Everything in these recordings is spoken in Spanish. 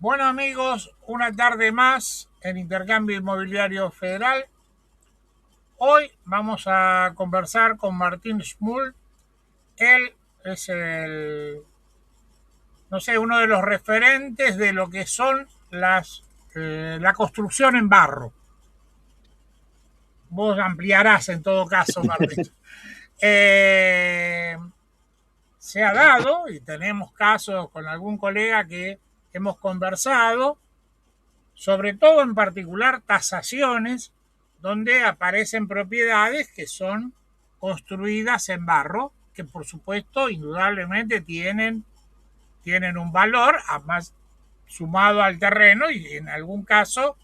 Bueno amigos, una tarde más en Intercambio Inmobiliario Federal. Hoy vamos a conversar con Martín Schmull. Él es no sé, uno de los referentes de lo que son la construcción en barro. Vos ampliarás en todo caso, Martín. Eh, Se ha dado, y tenemos casos con algún colega que hemos conversado, sobre todo en particular tasaciones, donde aparecen propiedades que son construidas en barro, que por supuesto indudablemente tienen un valor, además sumado al terreno, y en algún caso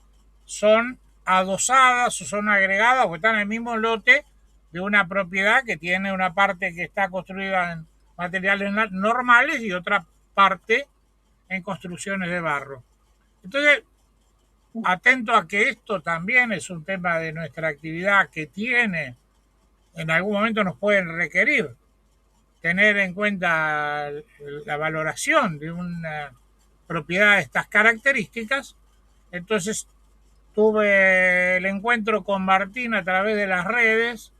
son adosadas o son agregadas o están en el mismo lote de una propiedad que tiene una parte que está construida en materiales normales y otra parte en construcciones de barro. Entonces, atento a que esto también es un tema de nuestra actividad que tiene, en algún momento nos pueden requerir tener en cuenta la valoración de una propiedad de estas características. Entonces tuve el encuentro con Martín a través de las redes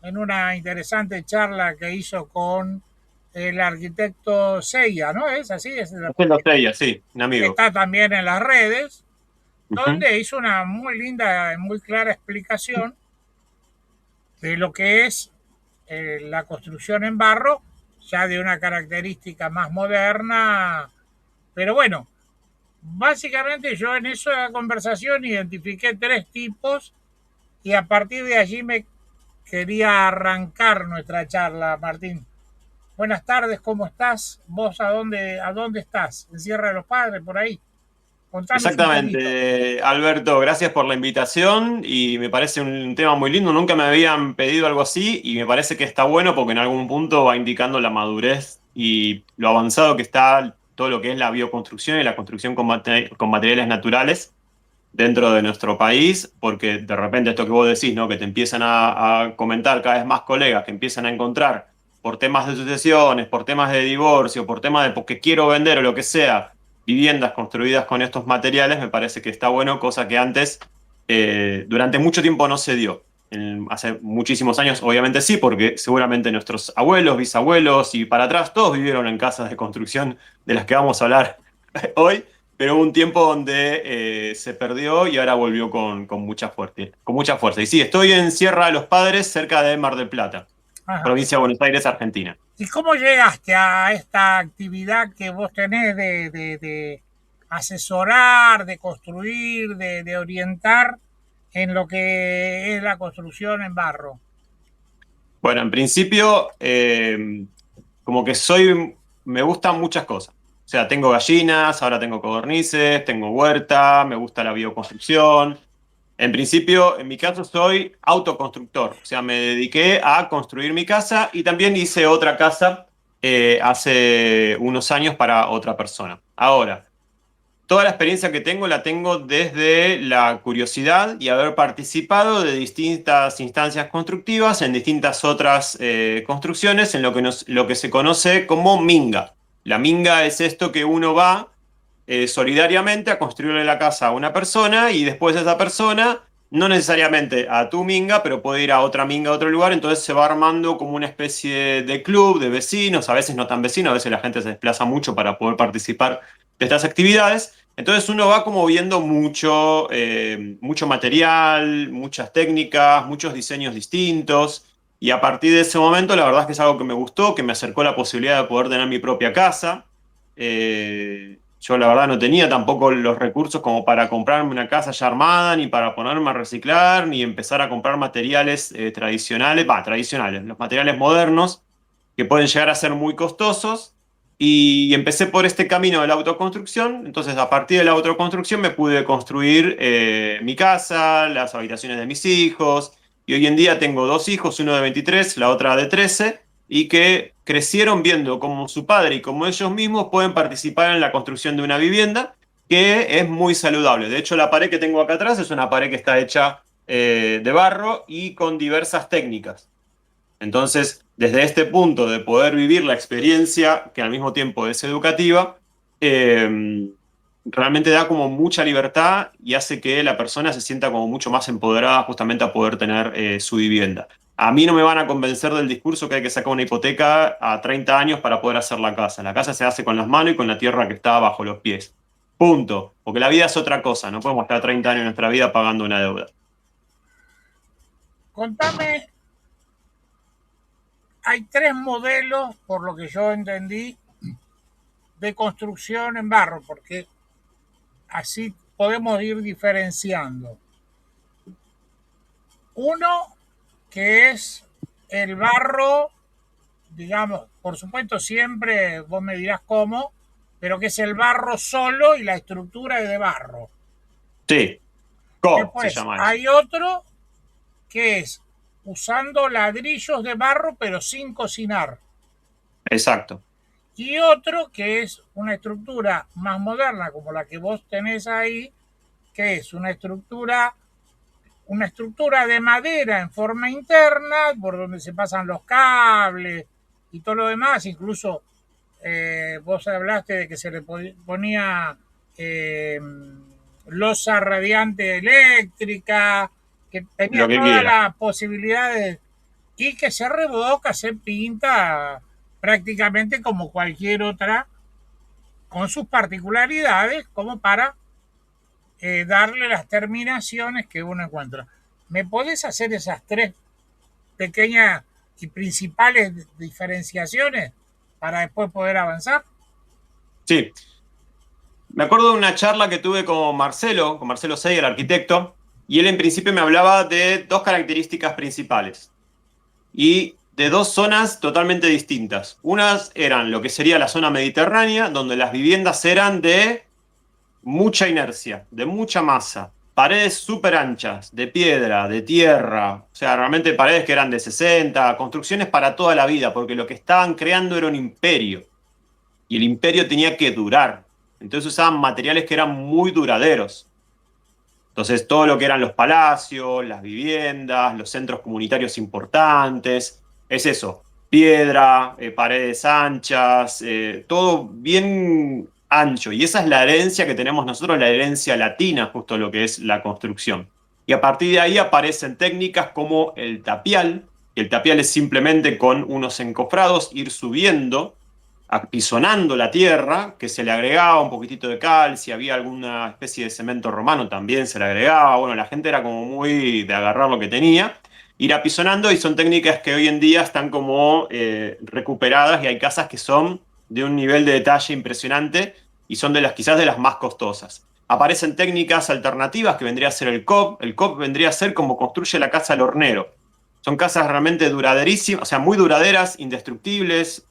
en una interesante charla que hizo con el arquitecto Seiya, ¿no? Es así, Haciendo estrella, sí, un amigo. está también en las redes, Ujú. donde hizo una muy linda y muy clara explicación de lo que es la construcción en barro, ya de una característica más moderna. Pero bueno, básicamente yo en esa conversación identifiqué tres tipos y a partir de allí me quería arrancar nuestra charla, Martín. Buenas tardes, ¿cómo estás? ¿Vos a dónde estás? ¿En Sierra de los Padres, por ahí? Contanos un poquito. Exactamente, Alberto, gracias por la invitación y me parece un tema muy lindo. Nunca me habían pedido algo así y me parece que está bueno porque en algún punto va indicando la madurez y lo avanzado que está todo lo que es la bioconstrucción y la construcción con materiales naturales dentro de nuestro país, porque de repente esto que vos decís, ¿no? Que te empiezan a comentar cada vez más colegas que empiezan a encontrar por temas de sucesiones, por temas de divorcio, por temas de porque quiero vender o lo que sea, viviendas construidas con estos materiales, me parece que está bueno, cosa que antes, durante mucho tiempo no se dio. Hace muchísimos años, obviamente sí, porque seguramente nuestros abuelos, bisabuelos y para atrás, todos vivieron en casas de construcción de las que vamos a hablar hoy, pero hubo un tiempo donde se perdió y ahora volvió con mucha fuerza, con mucha fuerza. Y sí, estoy en Sierra de los Padres, cerca de Mar del Plata, Ajá. provincia de Buenos Aires, Argentina. ¿Y cómo llegaste a esta actividad que vos tenés de asesorar, de construir, de orientar en lo que es la construcción en barro? Bueno, en principio, como que me gustan muchas cosas. O sea, tengo gallinas, ahora tengo codornices, tengo huerta, me gusta la bioconstrucción. En principio, en mi caso soy autoconstructor, o sea, me dediqué a construir mi casa y también hice otra casa hace unos años para otra persona. Ahora, toda la experiencia que tengo la tengo desde la curiosidad y haber participado de distintas instancias constructivas en distintas otras construcciones en lo que se conoce como minga. La minga es esto que uno va solidariamente a construirle la casa a una persona y después esa persona, no necesariamente a tu minga, pero puede ir a otra minga a otro lugar, entonces se va armando como una especie de club de vecinos, a veces no tan vecinos, a veces la gente se desplaza mucho para poder participar de estas actividades. Entonces uno va como viendo mucho material, muchas técnicas, muchos diseños distintos. Y a partir de ese momento, la verdad es que es algo que me gustó, que me acercó la posibilidad de poder tener mi propia casa. Yo la verdad no tenía tampoco los recursos como para comprarme una casa ya armada, ni para ponerme a reciclar, ni empezar a comprar materiales tradicionales, tradicionales, los materiales modernos, que pueden llegar a ser muy costosos. Y empecé por este camino de la autoconstrucción. Entonces, a partir de la autoconstrucción me pude construir mi casa, las habitaciones de mis hijos. Y hoy en día tengo dos hijos, uno de 23, la otra de 13, y que crecieron viendo cómo su padre y como ellos mismos pueden participar en la construcción de una vivienda, que es muy saludable. De hecho, la pared que tengo acá atrás es una pared que está hecha de barro y con diversas técnicas. Entonces, desde este punto de poder vivir la experiencia, que al mismo tiempo es educativa, eh, realmente da como mucha libertad y hace que la persona se sienta como mucho más empoderada justamente a poder tener su vivienda. A mí no me van a convencer del discurso que hay que sacar una hipoteca a 30 años para poder hacer la casa. La casa se hace con las manos y con la tierra que está bajo los pies. Punto. Porque la vida es otra cosa. No podemos estar 30 años de nuestra vida pagando una deuda. Contame, hay tres modelos, por lo que yo entendí, de construcción en barro, porque así podemos ir diferenciando. Uno que es el barro, digamos, por supuesto siempre vos me dirás cómo, pero que es el barro solo y la estructura es de barro. Sí, CO se Después llama eso. hay otro que es usando ladrillos de barro pero sin cocinar. Exacto. Y otro que es una estructura más moderna como la que vos tenés ahí, que es una estructura de madera en forma interna por donde se pasan los cables y todo lo demás, incluso vos hablaste de que se le ponía losa radiante eléctrica, que tenía Lo que todas quiera. las posibilidades y que se revoca, se pinta prácticamente como cualquier otra, con sus particularidades, como para darle las terminaciones que uno encuentra. ¿Me podés hacer esas tres pequeñas y principales diferenciaciones para después poder avanzar? Sí. Me acuerdo de una charla que tuve con Marcelo Sey, el arquitecto, y él en principio me hablaba de dos características principales y de dos zonas totalmente distintas. Unas eran lo que sería la zona mediterránea, donde las viviendas eran de mucha inercia, de mucha masa, paredes súper anchas, de piedra, de tierra, o sea, realmente paredes que eran de 60, construcciones para toda la vida, porque lo que estaban creando era un imperio, y el imperio tenía que durar. Entonces usaban materiales que eran muy duraderos. Entonces, todo lo que eran los palacios, las viviendas, los centros comunitarios importantes, es eso, piedra, paredes anchas, todo bien ancho. Y esa es la herencia que tenemos nosotros, la herencia latina, justo lo que es la construcción. Y a partir de ahí aparecen técnicas como el tapial, que el tapial es simplemente con unos encofrados ir subiendo apisonando la tierra, que se le agregaba un poquitito de cal, si había alguna especie de cemento romano también se le agregaba, bueno, la gente era como muy de agarrar lo que tenía, ir apisonando y son técnicas que hoy en día están como recuperadas y hay casas que son de un nivel de detalle impresionante y son de las quizás de las más costosas. Aparecen técnicas alternativas que vendría a ser el COP. El COP vendría a ser como construye la casa el hornero. Son casas realmente duraderísimas, o sea, muy duraderas, indestructibles,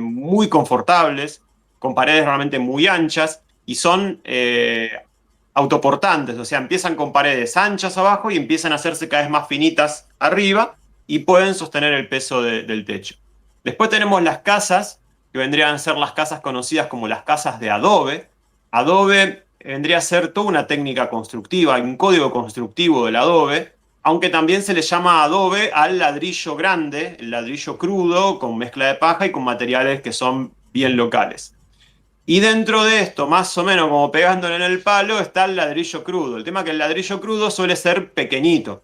muy confortables, con paredes realmente muy anchas y son autoportantes, o sea, empiezan con paredes anchas abajo y empiezan a hacerse cada vez más finitas arriba y pueden sostener el peso del techo. Después tenemos las casas, que vendrían a ser las casas conocidas como las casas de adobe. Adobe vendría a ser toda una técnica constructiva, un código constructivo del adobe, aunque también se le llama adobe al ladrillo grande, el ladrillo crudo, con mezcla de paja y con materiales que son bien locales. Y dentro de esto, más o menos como pegándole en el palo, está el ladrillo crudo. El tema es que el ladrillo crudo suele ser pequeñito.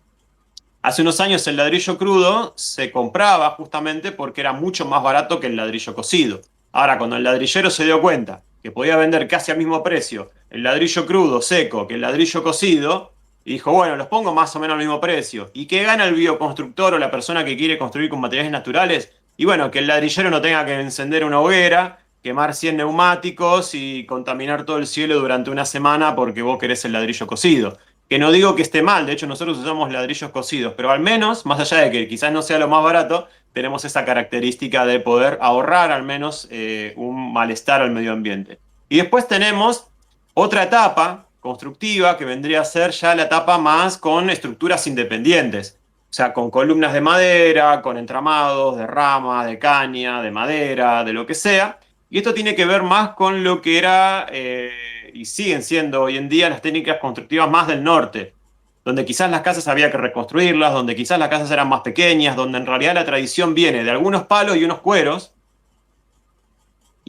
Hace unos años el ladrillo crudo se compraba justamente porque era mucho más barato que el ladrillo cocido. Ahora, cuando el ladrillero se dio cuenta que podía vender casi al mismo precio el ladrillo crudo seco que el ladrillo cocido, y dijo, bueno, los pongo más o menos al mismo precio. ¿Y qué gana el bioconstructor o la persona que quiere construir con materiales naturales? Y bueno, que el ladrillero no tenga que encender una hoguera, quemar 100 neumáticos y contaminar todo el cielo durante una semana porque vos querés el ladrillo cocido. Que no digo que esté mal, de hecho nosotros usamos ladrillos cocidos, pero al menos, más allá de que quizás no sea lo más barato, tenemos esa característica de poder ahorrar al menos un malestar al medio ambiente. Y después tenemos otra etapa constructiva que vendría a ser ya la etapa más con estructuras independientes, o sea, con columnas de madera, con entramados de ramas, de caña, de madera, de lo que sea. Y esto tiene que ver más con lo que era y siguen siendo hoy en día las técnicas constructivas más del norte, donde quizás las casas había que reconstruirlas, donde quizás las casas eran más pequeñas, donde en realidad la tradición viene de algunos palos y unos cueros,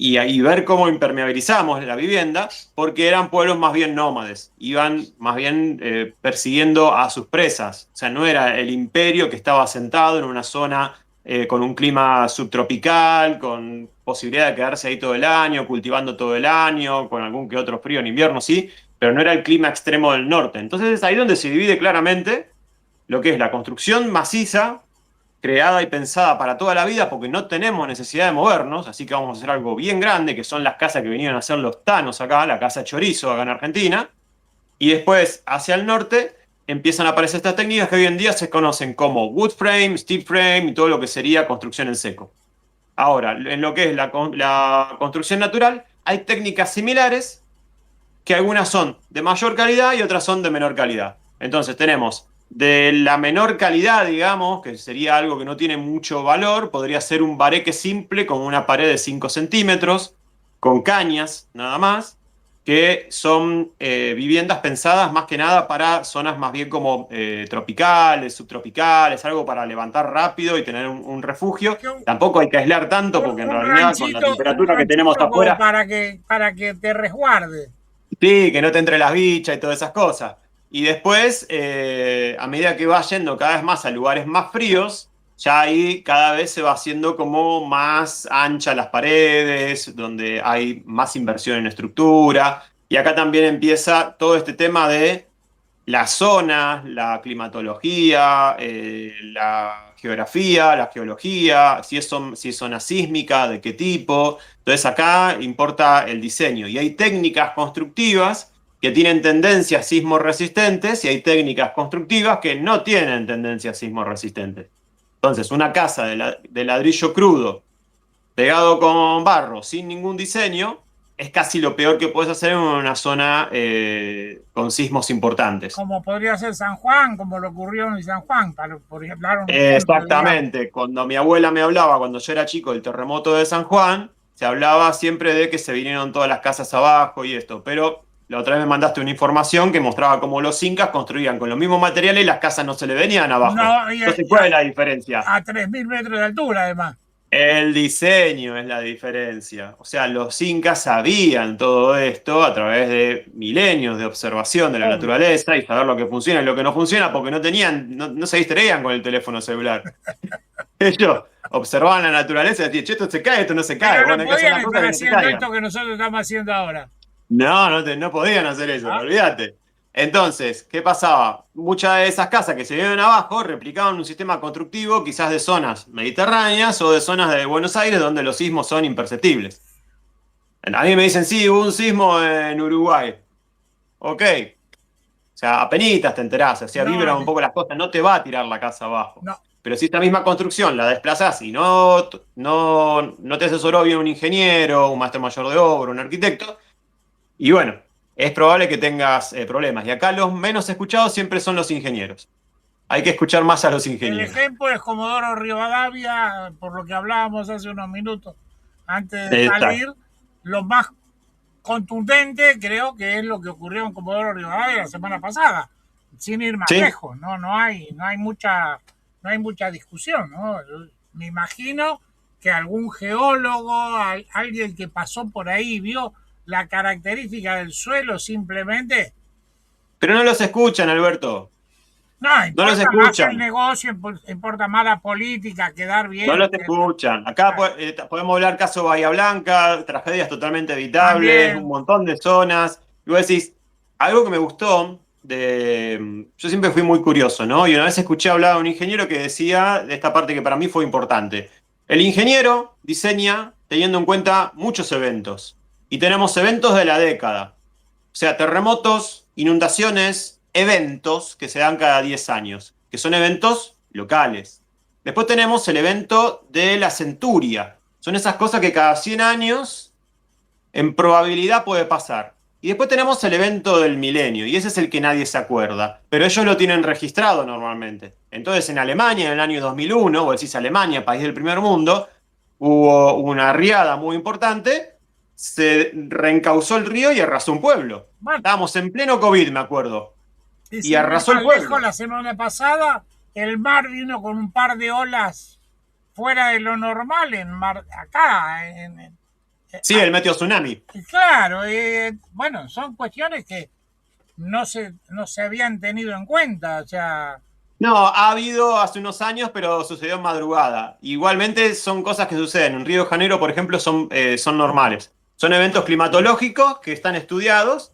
y ver cómo impermeabilizamos la vivienda, porque eran pueblos más bien nómades, iban más bien persiguiendo a sus presas, o sea, no era el imperio que estaba asentado en una zona con un clima subtropical, con posibilidad de quedarse ahí todo el año, cultivando todo el año, con algún que otro frío en invierno, sí, pero no era el clima extremo del norte. Entonces es ahí donde se divide claramente lo que es la construcción maciza, creada y pensada para toda la vida, porque no tenemos necesidad de movernos, así que vamos a hacer algo bien grande, que son las casas que vinieron a hacer los tanos acá, la casa Chorizo acá en Argentina, y después hacia el norte empiezan a aparecer estas técnicas que hoy en día se conocen como wood frame, steel frame y todo lo que sería construcción en seco. Ahora, en lo que es la construcción natural, hay técnicas similares que algunas son de mayor calidad y otras son de menor calidad. Entonces tenemos de la menor calidad, digamos, que sería algo que no tiene mucho valor, podría ser un bareque simple con una pared de 5 centímetros, con cañas nada más, que son viviendas pensadas más que nada para zonas más bien como tropicales, subtropicales, algo para levantar rápido y tener un refugio. Tampoco hay que aislar tanto porque en realidad con la Un temperatura que tenemos ranchito como afuera, para que te resguarde. sí, que no te entre las bichas y todas esas cosas. Y después, a medida que va yendo cada vez más a lugares más fríos, ya ahí cada vez se va haciendo como más ancha las paredes, donde hay más inversión en estructura. Y acá también empieza todo este tema de las zonas, la climatología, la geografía, la geología, si es zona sísmica, de qué tipo. Entonces acá importa el diseño y hay técnicas constructivas que tienen tendencias sismo resistentes y hay técnicas constructivas que no tienen tendencias sismo resistentes. Entonces una casa de ladrillo crudo pegado con barro sin ningún diseño es casi lo peor que puedes hacer en una zona con sismos importantes. Como podría ser San Juan, como lo ocurrió en San Juan, por ejemplo, dar un ejemplo, digamos. Exactamente, cuando mi abuela me hablaba, cuando yo era chico, del terremoto de San Juan, se hablaba siempre de que se vinieron todas las casas abajo y esto, pero la otra vez me mandaste una información que mostraba cómo los incas construían con los mismos materiales y las casas no se le venían abajo. No, Entonces, ¿cuál es la diferencia? a 3.000 metros de altura, además. El diseño es la diferencia. O sea, los incas sabían todo esto a través de milenios de observación de la Obvio. naturaleza y saber lo que funciona y lo que no funciona porque no se distraían con el teléfono celular. Ellos observaban la naturaleza y decían, che, esto se cae, esto no se cae. Pero no Bueno, hay que hacer podían las cosas estar que no se haciendo caigan. esto que nosotros estamos haciendo ahora. No podían hacer eso, ¿Ah? olvídate. Entonces, ¿qué pasaba? Muchas de esas casas que se vienen abajo replicaban un sistema constructivo quizás de zonas mediterráneas o de zonas de Buenos Aires donde los sismos son imperceptibles. A mí me dicen, sí, hubo un sismo en Uruguay. Ok. O sea, apenitas te enterás, o sea, No, vibran un poco las cosas, no te va a tirar la casa abajo. no. Pero si esta misma construcción la desplazás y no te asesoró bien un ingeniero, un maestro mayor de obra, un arquitecto, y bueno, es probable que tengas problemas. Y acá los menos escuchados siempre son los ingenieros. Hay que escuchar más a los El ingenieros. ejemplo es Comodoro Rivadavia, por lo que hablábamos hace unos minutos antes de Exacto. salir. Lo más contundente creo que es lo que ocurrió en Comodoro Rivadavia la semana pasada, sin ir más Sí, lejos, ¿no? No hay mucha discusión, ¿no? Me imagino que algún geólogo, alguien que pasó por ahí vio la característica del suelo simplemente. pero no los escuchan, Alberto. No, No los importa más el escuchan. negocio, importa más la política, quedar No bien. los escuchan. Acá podemos hablar caso Bahía Blanca, tragedias totalmente evitables, un También, montón de zonas. Y vos decís, algo que me gustó yo siempre fui muy curioso, ¿no? Y una vez escuché hablar a un ingeniero que decía de esta parte que para mí fue importante. El ingeniero diseña teniendo en cuenta muchos eventos. Y tenemos eventos de la década. O sea, terremotos, inundaciones, eventos que se dan cada 10 años, que son eventos locales. Después tenemos el evento de la centuria. Son esas cosas que cada 100 años en probabilidad puede pasar. Y después tenemos el evento del milenio, y ese es el que nadie se acuerda, pero ellos lo tienen registrado normalmente. Entonces en Alemania en el año 2001, o decís Alemania, país del primer mundo, hubo una riada muy importante, se reencauzó el río y arrasó un pueblo. bueno, Estábamos en pleno COVID, me acuerdo, y y sin ir arrasó el más lejos, pueblo. la semana pasada el mar vino con un par de olas fuera de lo normal acá, Sí, el meteo tsunami. Claro, bueno, son cuestiones que no se habían tenido en cuenta, o sea, No, ha habido hace unos años, pero sucedió en madrugada. Igualmente son cosas que suceden. En Río de Janeiro, por ejemplo, son normales. Son eventos climatológicos que están estudiados,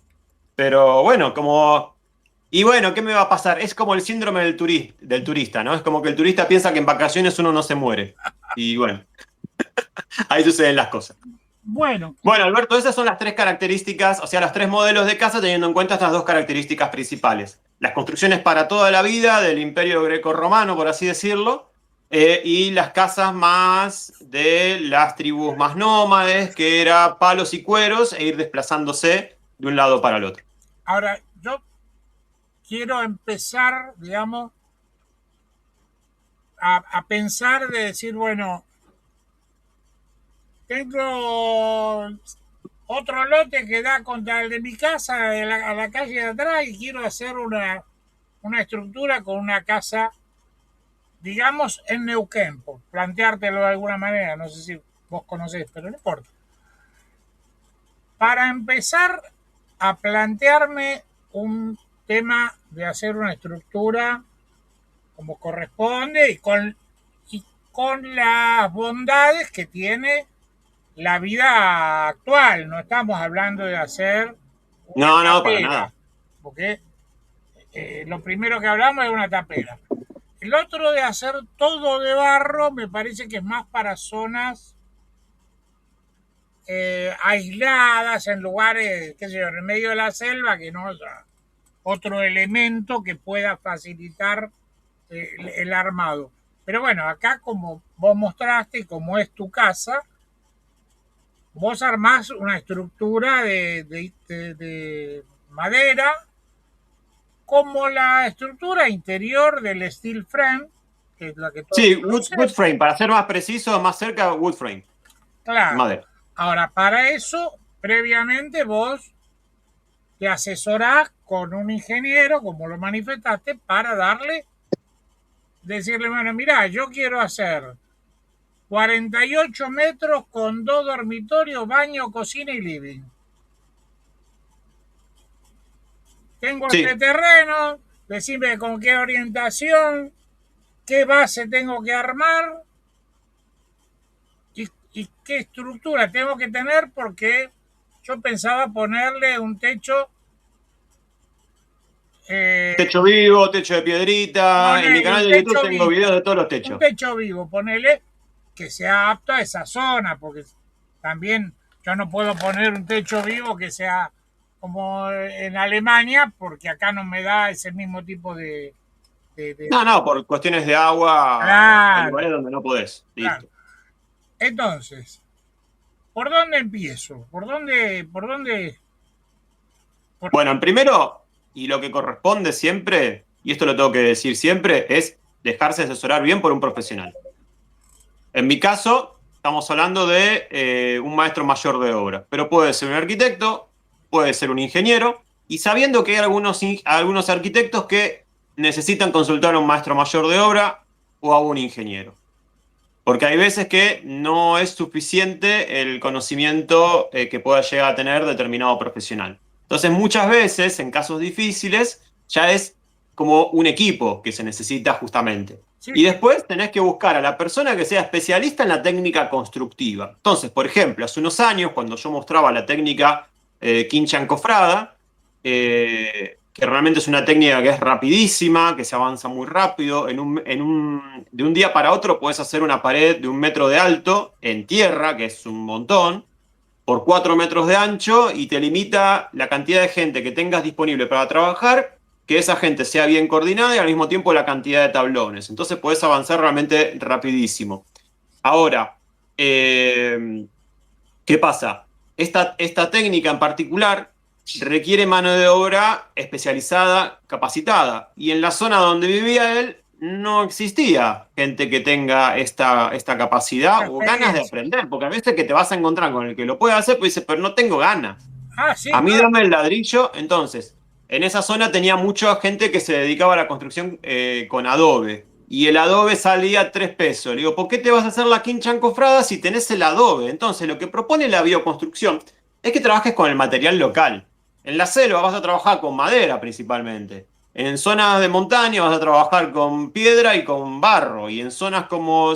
pero bueno, como... Y bueno, ¿qué me va a pasar? Es como el síndrome del turista, ¿no? Es como que el turista piensa que en vacaciones uno no se muere. Y bueno, ahí suceden las cosas. bueno, Bueno, Alberto, esas son las tres características, o sea, los tres modelos de casa teniendo en cuenta estas dos características principales. Las construcciones para toda la vida del Imperio Greco-Romano, por así decirlo, y las casas más de las tribus más nómades, que era palos y cueros e ir desplazándose de un lado para el otro. ahora yo quiero empezar, digamos, a pensar de decir, bueno, tengo otro lote que da contra el de mi casa, a la calle de atrás, y quiero hacer una estructura con una casa, digamos, en Neuquén, por planteártelo de alguna manera, no sé si vos conocés, pero no importa. Para empezar a plantearme un tema de hacer una estructura como corresponde y con las bondades que tiene la vida actual. No estamos hablando de hacer una No, no, para tapera, nada. porque lo primero que hablamos es una tapera. El otro de hacer todo de barro me parece que es más para zonas aisladas, en lugares, qué sé yo, en el medio de la selva, que no haya otro elemento que pueda facilitar el armado. Pero bueno, acá como vos mostraste y como es tu casa, vos armás una estructura de madera como la estructura interior del steel frame, que es la que todos Sí, wood conocemos. frame, para ser más preciso, más cerca, wood frame, Claro. madera. Ahora, para eso, previamente vos te asesorás con un ingeniero, como lo manifestaste, para decirle, bueno, mira, yo quiero hacer 48 metros con dos dormitorios, baño, cocina y living. Tengo este Sí, terreno, decime con qué orientación, qué base tengo que armar y qué estructura tengo que tener, porque yo pensaba ponerle un techo, eh, techo vivo, techo de piedrita. En mi ponele canal un de YouTube techo tengo videos vivo, de todos los un techos. techo vivo, ponele que sea apto a esa zona, porque también yo no puedo poner un techo vivo que sea como en Alemania, porque acá no me da ese mismo tipo de. No, no, por cuestiones de agua hay Claro, lugares donde no podés. claro. Listo. Entonces, ¿por dónde empiezo? Por dónde? Por, Bueno, primero, y lo que corresponde siempre, y esto lo tengo que decir siempre, es dejarse asesorar bien por un profesional. En mi caso, estamos hablando de un maestro mayor de obra, pero puede ser un arquitecto, puede ser un ingeniero, y sabiendo que hay algunos arquitectos que necesitan consultar a un maestro mayor de obra o a un ingeniero. Porque hay veces que no es suficiente el conocimiento que pueda llegar a tener determinado profesional. Entonces, muchas veces, en casos difíciles, ya es como un equipo que se necesita justamente. sí, Y después tenés que buscar a la persona que sea especialista en la técnica constructiva. Entonces, por ejemplo, hace unos años, cuando yo mostraba la técnica quincha encofrada, que realmente es una técnica que es rapidísima, que se avanza muy rápido. De un día para otro puedes hacer una pared de 1 metro de alto en tierra, que es un montón, por 4 metros de ancho y te limita la cantidad de gente que tengas disponible para trabajar, que esa gente sea bien coordinada y al mismo tiempo la cantidad de tablones. Entonces puedes avanzar realmente rapidísimo. Ahora, ¿qué pasa? Esta técnica en particular requiere mano de obra especializada, capacitada. Y en la zona donde vivía él no existía gente que tenga esta esta capacidad o ganas de experiencia. aprender, porque a veces que te vas a encontrar con el que lo puede hacer, pues dice, pero no tengo ganas. Ah, sí, A mí claro. dame el ladrillo. Entonces, en esa zona tenía mucha gente que se dedicaba a la construcción con adobe. y el adobe salía 3 pesos. Le digo, ¿por qué te vas a hacer la quincha encofrada si tenés el adobe? Entonces, lo que propone la bioconstrucción es que trabajes con el material local. En la selva vas a trabajar con madera principalmente. En zonas de montaña vas a trabajar con piedra y con barro. Y en zonas como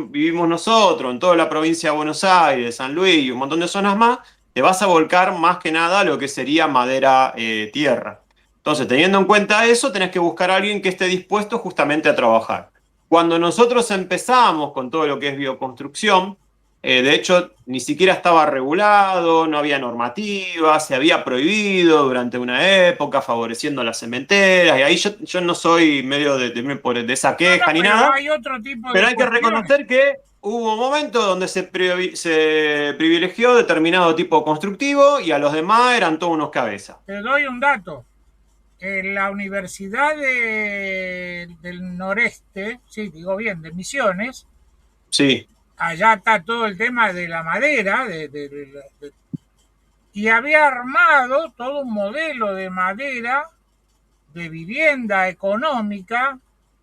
vivimos nosotros, en toda la provincia de Buenos Aires, San Luis y un montón de zonas más, te vas a volcar más que nada a lo que sería madera tierra. Entonces, teniendo en cuenta eso, tenés que buscar a alguien que esté dispuesto justamente a trabajar. Cuando nosotros empezamos con todo lo que es bioconstrucción, de hecho, ni siquiera estaba regulado, no había normativa, se había prohibido durante una época, favoreciendo a las cementeras, y ahí yo no soy medio de esa No, no, queja ni pero nada, hay otro tipo pero de hay que cuestiones. reconocer que hubo momentos donde se privilegió determinado tipo constructivo y a los demás eran todos unos cabezas. Te doy un dato. En la Universidad del Noreste, sí, digo bien, de Misiones, Sí, allá está todo el tema de la madera, y había armado todo un modelo de madera de vivienda económica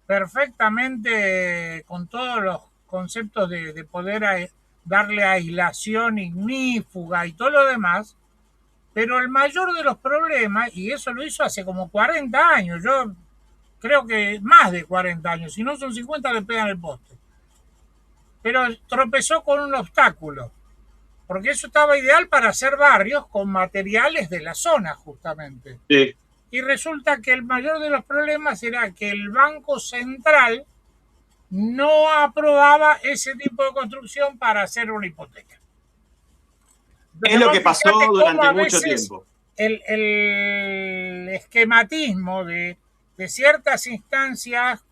perfectamente con todos los conceptos de poder darle aislación ignífuga y todo lo demás, pero el mayor de los problemas, y eso lo hizo hace como 40 años, yo creo que más de 40 años, si no son 50 le pegan el poste, pero tropezó con un obstáculo, porque eso estaba ideal para hacer barrios con materiales de la zona justamente. sí. Y resulta que el mayor de los problemas era que el Banco Central no aprobaba ese tipo de construcción para hacer una hipoteca. Es Entonces lo vos que pasó fíjate cómo durante a mucho veces tiempo. el esquematismo de ciertas instancias,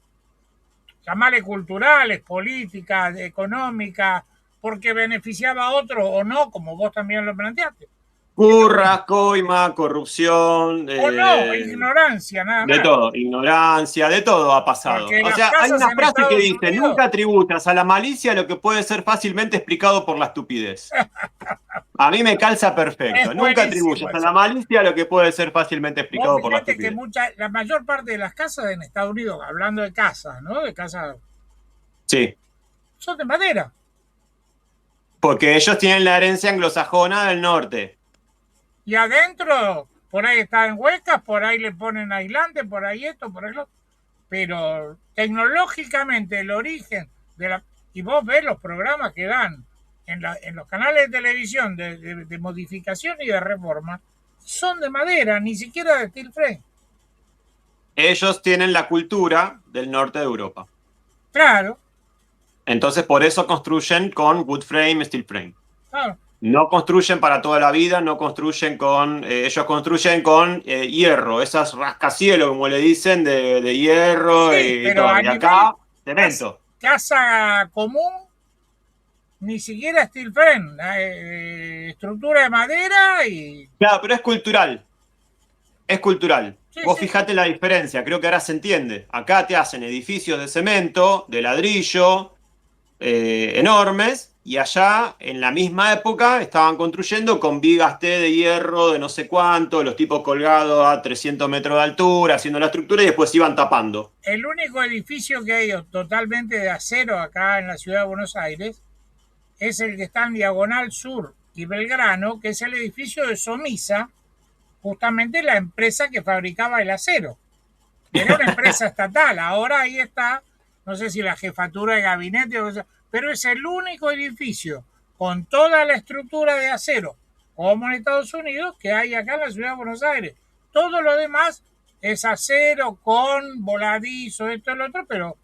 llamarle culturales, políticas, económicas, porque beneficiaba a otro o no, como vos también lo planteaste. Curra, coima, corrupción, O no, ignorancia nada de más. todo, ignorancia, de todo ha pasado. Porque O las sea, hay casas una en frase que Estados dice, Unidos, nunca tributas a la malicia lo que puede ser fácilmente explicado por la estupidez. A mí me calza es perfecto. Nunca buenísimo atribuyas a eso. la malicia lo que puede ser fácilmente Vos explicado por la fíjate que estupidez. la mayor parte de las casas en Estados Unidos, hablando de casas, ¿no? De casas, Sí, son de madera. porque ellos tienen la herencia anglosajona del norte. Y adentro, por ahí están huecas, por ahí le ponen aislante, por ahí esto, por ahí lo. Pero tecnológicamente el origen de la. Y vos ves los programas que dan en los canales de televisión de modificación y de reforma, son de madera, ni siquiera de steel frame. Ellos tienen la cultura del norte de Europa. Claro, Entonces, por eso construyen con wood frame, steel frame. claro. No construyen para toda la vida, no construyen ellos construyen con hierro, esas rascacielos, como le dicen, de hierro Sí, y pero todo. a Y nivel acá, cemento. casa común, ni siquiera steel frame, estructura de madera y. Claro, pero es cultural, es cultural. Sí, Vos sí, sí. fijate la diferencia, creo que ahora se entiende. Acá te hacen edificios de cemento, de ladrillo, enormes, y allá en la misma época estaban construyendo con vigas T de hierro de no sé cuánto, los tipos colgados a 300 metros de altura, haciendo la estructura y después iban tapando. El único edificio que hay totalmente de acero acá en la ciudad de Buenos Aires es el que está en Diagonal Sur y Belgrano, que es el edificio de Somisa, justamente la empresa que fabricaba el acero. Era una empresa estatal, ahora ahí está, no sé si la jefatura de gabinete, pero es el único edificio con toda la estructura de acero, como en Estados Unidos, que hay acá en la ciudad de Buenos Aires. Todo lo demás es acero con voladizo, esto y lo otro, pero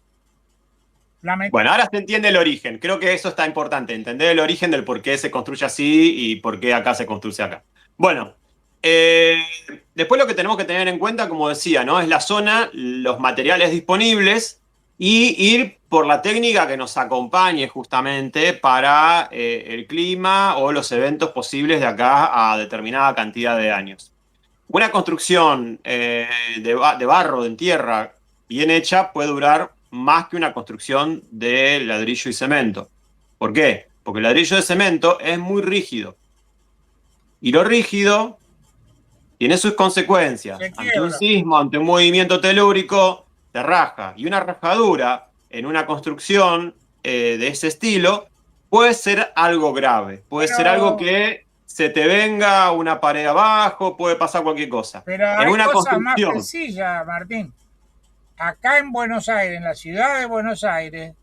Bueno, lamentablemente. ahora se entiende el origen. Creo que eso está importante, entender el origen del por qué se construye así y por qué acá se construye acá. Bueno, eh, después lo que tenemos que tener en cuenta, como decía, ¿no? Es la zona, los materiales disponibles y ir por la técnica que nos acompañe justamente para el clima o los eventos posibles de acá a determinada cantidad de años. Una construcción de barro, en tierra, bien hecha, puede durar más que una construcción de ladrillo y cemento. ¿Por qué? Porque el ladrillo de cemento es muy rígido. Y lo rígido tiene sus consecuencias. Se Ante un quiebra. sismo, ante un movimiento telúrico, te raja. Y una rajadura en una construcción de ese estilo, puede ser algo grave, puede ser algo Pero, que se te venga una pared abajo, puede pasar cualquier cosa. pero En hay una cosas más construcción, sencillas, Martín. Acá en Buenos Aires, en la ciudad de Buenos Aires,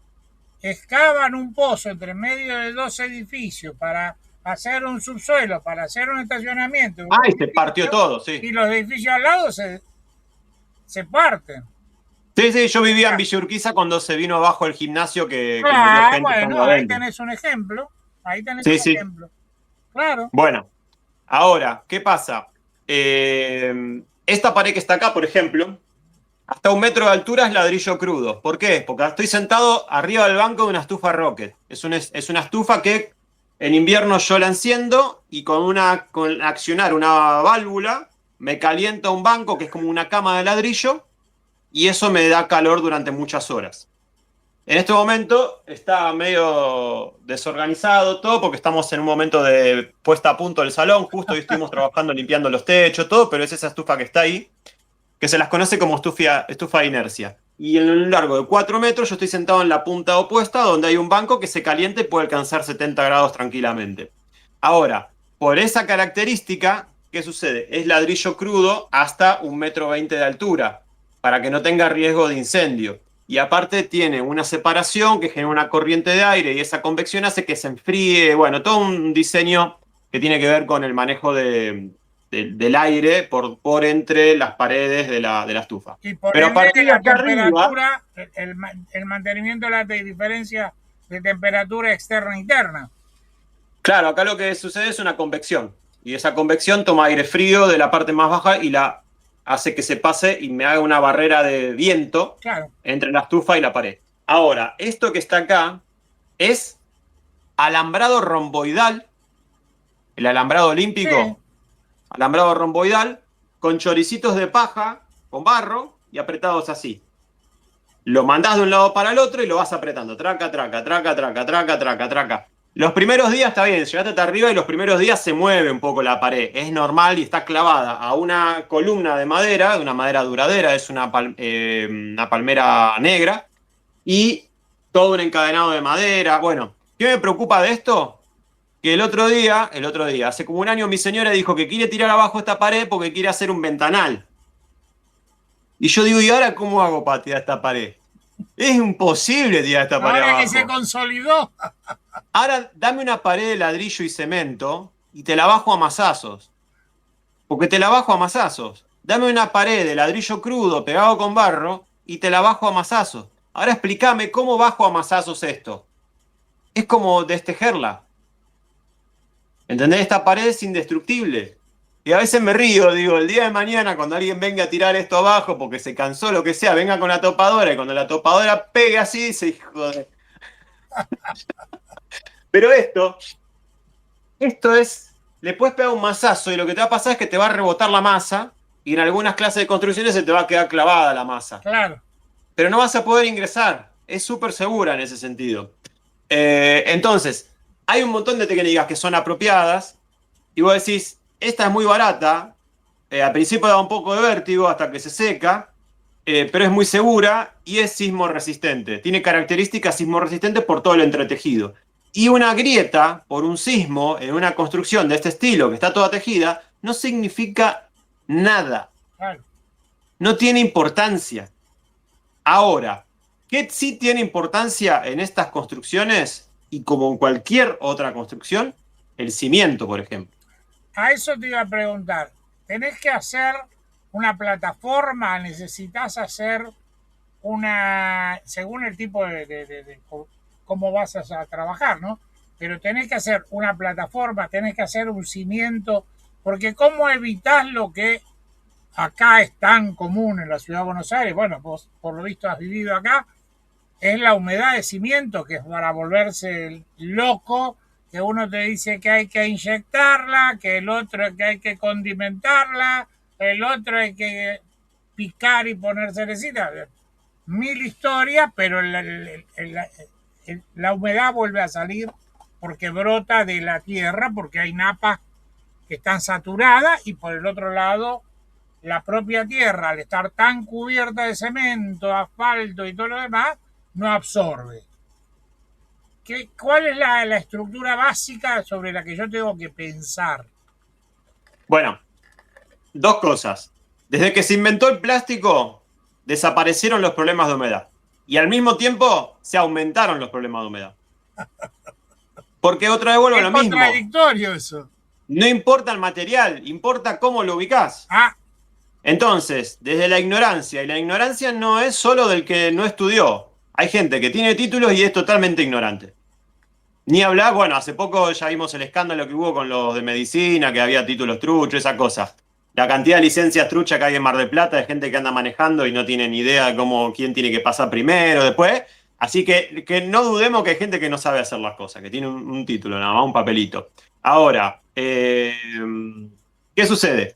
excavan un pozo entre medio de dos edificios para hacer un subsuelo, para hacer un estacionamiento de un ¡ay! Se partió edificio, todo, sí. y los edificios al lado se parten. Sí, sí, yo vivía en Villa Urquiza cuando se vino abajo el gimnasio que murió Claro, gente bueno, estando ahí adentro. tenés un ejemplo. Ahí tenés Sí, un sí. ejemplo. Claro, Bueno, ahora, ¿qué pasa? Esta pared que está acá, por ejemplo, hasta 1 metro de altura es ladrillo crudo. ¿Por qué? Porque estoy sentado arriba del banco de una estufa Rocket. Es una estufa que en invierno yo la enciendo y con accionar una válvula me calienta un banco que es como una cama de ladrillo y eso me da calor durante muchas horas. En este momento está medio desorganizado todo porque estamos en un momento de puesta a punto del salón. Justo hoy estuvimos trabajando limpiando los techos, todo, pero es esa estufa que está ahí, que se las conoce como estufa de inercia. Y en un largo de 4 metros yo estoy sentado en la punta opuesta donde hay un banco que se calienta y puede alcanzar 70 grados tranquilamente. Ahora, por esa característica, ¿qué sucede? Es ladrillo crudo hasta 1,20 m de altura, para que no tenga riesgo de incendio. Y aparte tiene una separación que genera una corriente de aire y esa convección hace que se enfríe. Bueno, todo un diseño que tiene que ver con el manejo del aire por entre las paredes de la estufa. y por Pero a ende partir de la acá arriba, temperatura, el mantenimiento de la diferencia de temperatura externa e interna. claro, acá lo que sucede es una convección. Y esa convección toma aire frío de la parte más baja y la hace que se pase y me haga una barrera de viento Claro, entre la estufa y la pared. Ahora, esto que está acá es alambrado romboidal, el alambrado sí, olímpico, alambrado romboidal, con choricitos de paja, con barro y apretados así. Lo mandás de un lado para el otro y lo vas apretando. Traca, traca, traca, traca, traca, traca, traca. Los primeros días está bien, llegaste hasta arriba y los primeros días se mueve un poco la pared. Es normal y está clavada a una columna de madera, de una madera duradera, es una palmera negra, y todo un encadenado de madera. Bueno, ¿qué me preocupa de esto? Que el otro día, hace como un año mi señora dijo que quiere tirar abajo esta pared porque quiere hacer un ventanal. Y yo digo, ¿y ahora cómo hago para tirar esta pared? Es imposible tirar esta pared ahora que se abajo. consolidó, Ahora dame una pared de ladrillo y cemento y te la bajo a mazazos. Porque te la bajo a mazazos. Dame una pared de ladrillo crudo pegado con barro y te la bajo a mazazos. Ahora explícame cómo bajo a mazazos esto. Es como destejerla. ¿Entendés? Esta pared es indestructible. Y a veces me río, digo, el día de mañana cuando alguien venga a tirar esto abajo porque se cansó, lo que sea, venga con la topadora y cuando la topadora pegue así, se hijo de... Pero esto es, le puedes pegar un mazazo y lo que te va a pasar es que te va a rebotar la masa y en algunas clases de construcciones se te va a quedar clavada la masa. claro. Pero no vas a poder ingresar. Es súper segura en ese sentido. Entonces, hay un montón de técnicas que son apropiadas y vos decís, esta es muy barata, al principio da un poco de vértigo hasta que se seca, pero es muy segura y es sismo resistente. Tiene características sismo resistentes por todo el entretejido. Y una grieta por un sismo en una construcción de este estilo que está toda tejida no significa nada, Claro. no tiene importancia. Ahora, ¿qué sí tiene importancia en estas construcciones y como en cualquier otra construcción? El cimiento, por ejemplo. A eso te iba a preguntar. ¿Tenés que hacer una plataforma? ¿Necesitas hacer una, según el tipo de cómo vas a trabajar, ¿no? Pero tenés que hacer una plataforma, tenés que hacer un cimiento, porque ¿cómo evitas lo que acá es tan común en la ciudad de Buenos Aires? Bueno, vos por lo visto has vivido acá, es la humedad de cimiento, que es para volverse loco, que uno te dice que hay que inyectarla, que el otro que hay que condimentarla, el otro hay que picar y poner cerecita. Mil historias, pero la humedad vuelve a salir porque brota de la tierra, porque hay napas que están saturadas y por el otro lado la propia tierra, al estar tan cubierta de cemento, asfalto y todo lo demás, no absorbe. ¿Cuál es la estructura básica sobre la que yo tengo que pensar? Bueno, dos cosas. Desde que se inventó el plástico, desaparecieron los problemas de humedad. Y al mismo tiempo se aumentaron los problemas de humedad. Porque otra vez vuelvo a Es lo mismo. contradictorio eso. No importa el material, importa cómo lo ubicás. Ah, Entonces, desde la ignorancia, y la ignorancia no es solo del que no estudió. Hay gente que tiene títulos y es totalmente ignorante. Ni hablar, bueno, hace poco ya vimos el escándalo que hubo con los de medicina, que había títulos truchos, esa cosa. La cantidad de licencias truchas que hay en Mar del Plata de gente que anda manejando y no tiene ni idea de quién tiene que pasar primero, después. Así que no dudemos que hay gente que no sabe hacer las cosas, que tiene un título, nada más, un papelito. Ahora, ¿qué sucede?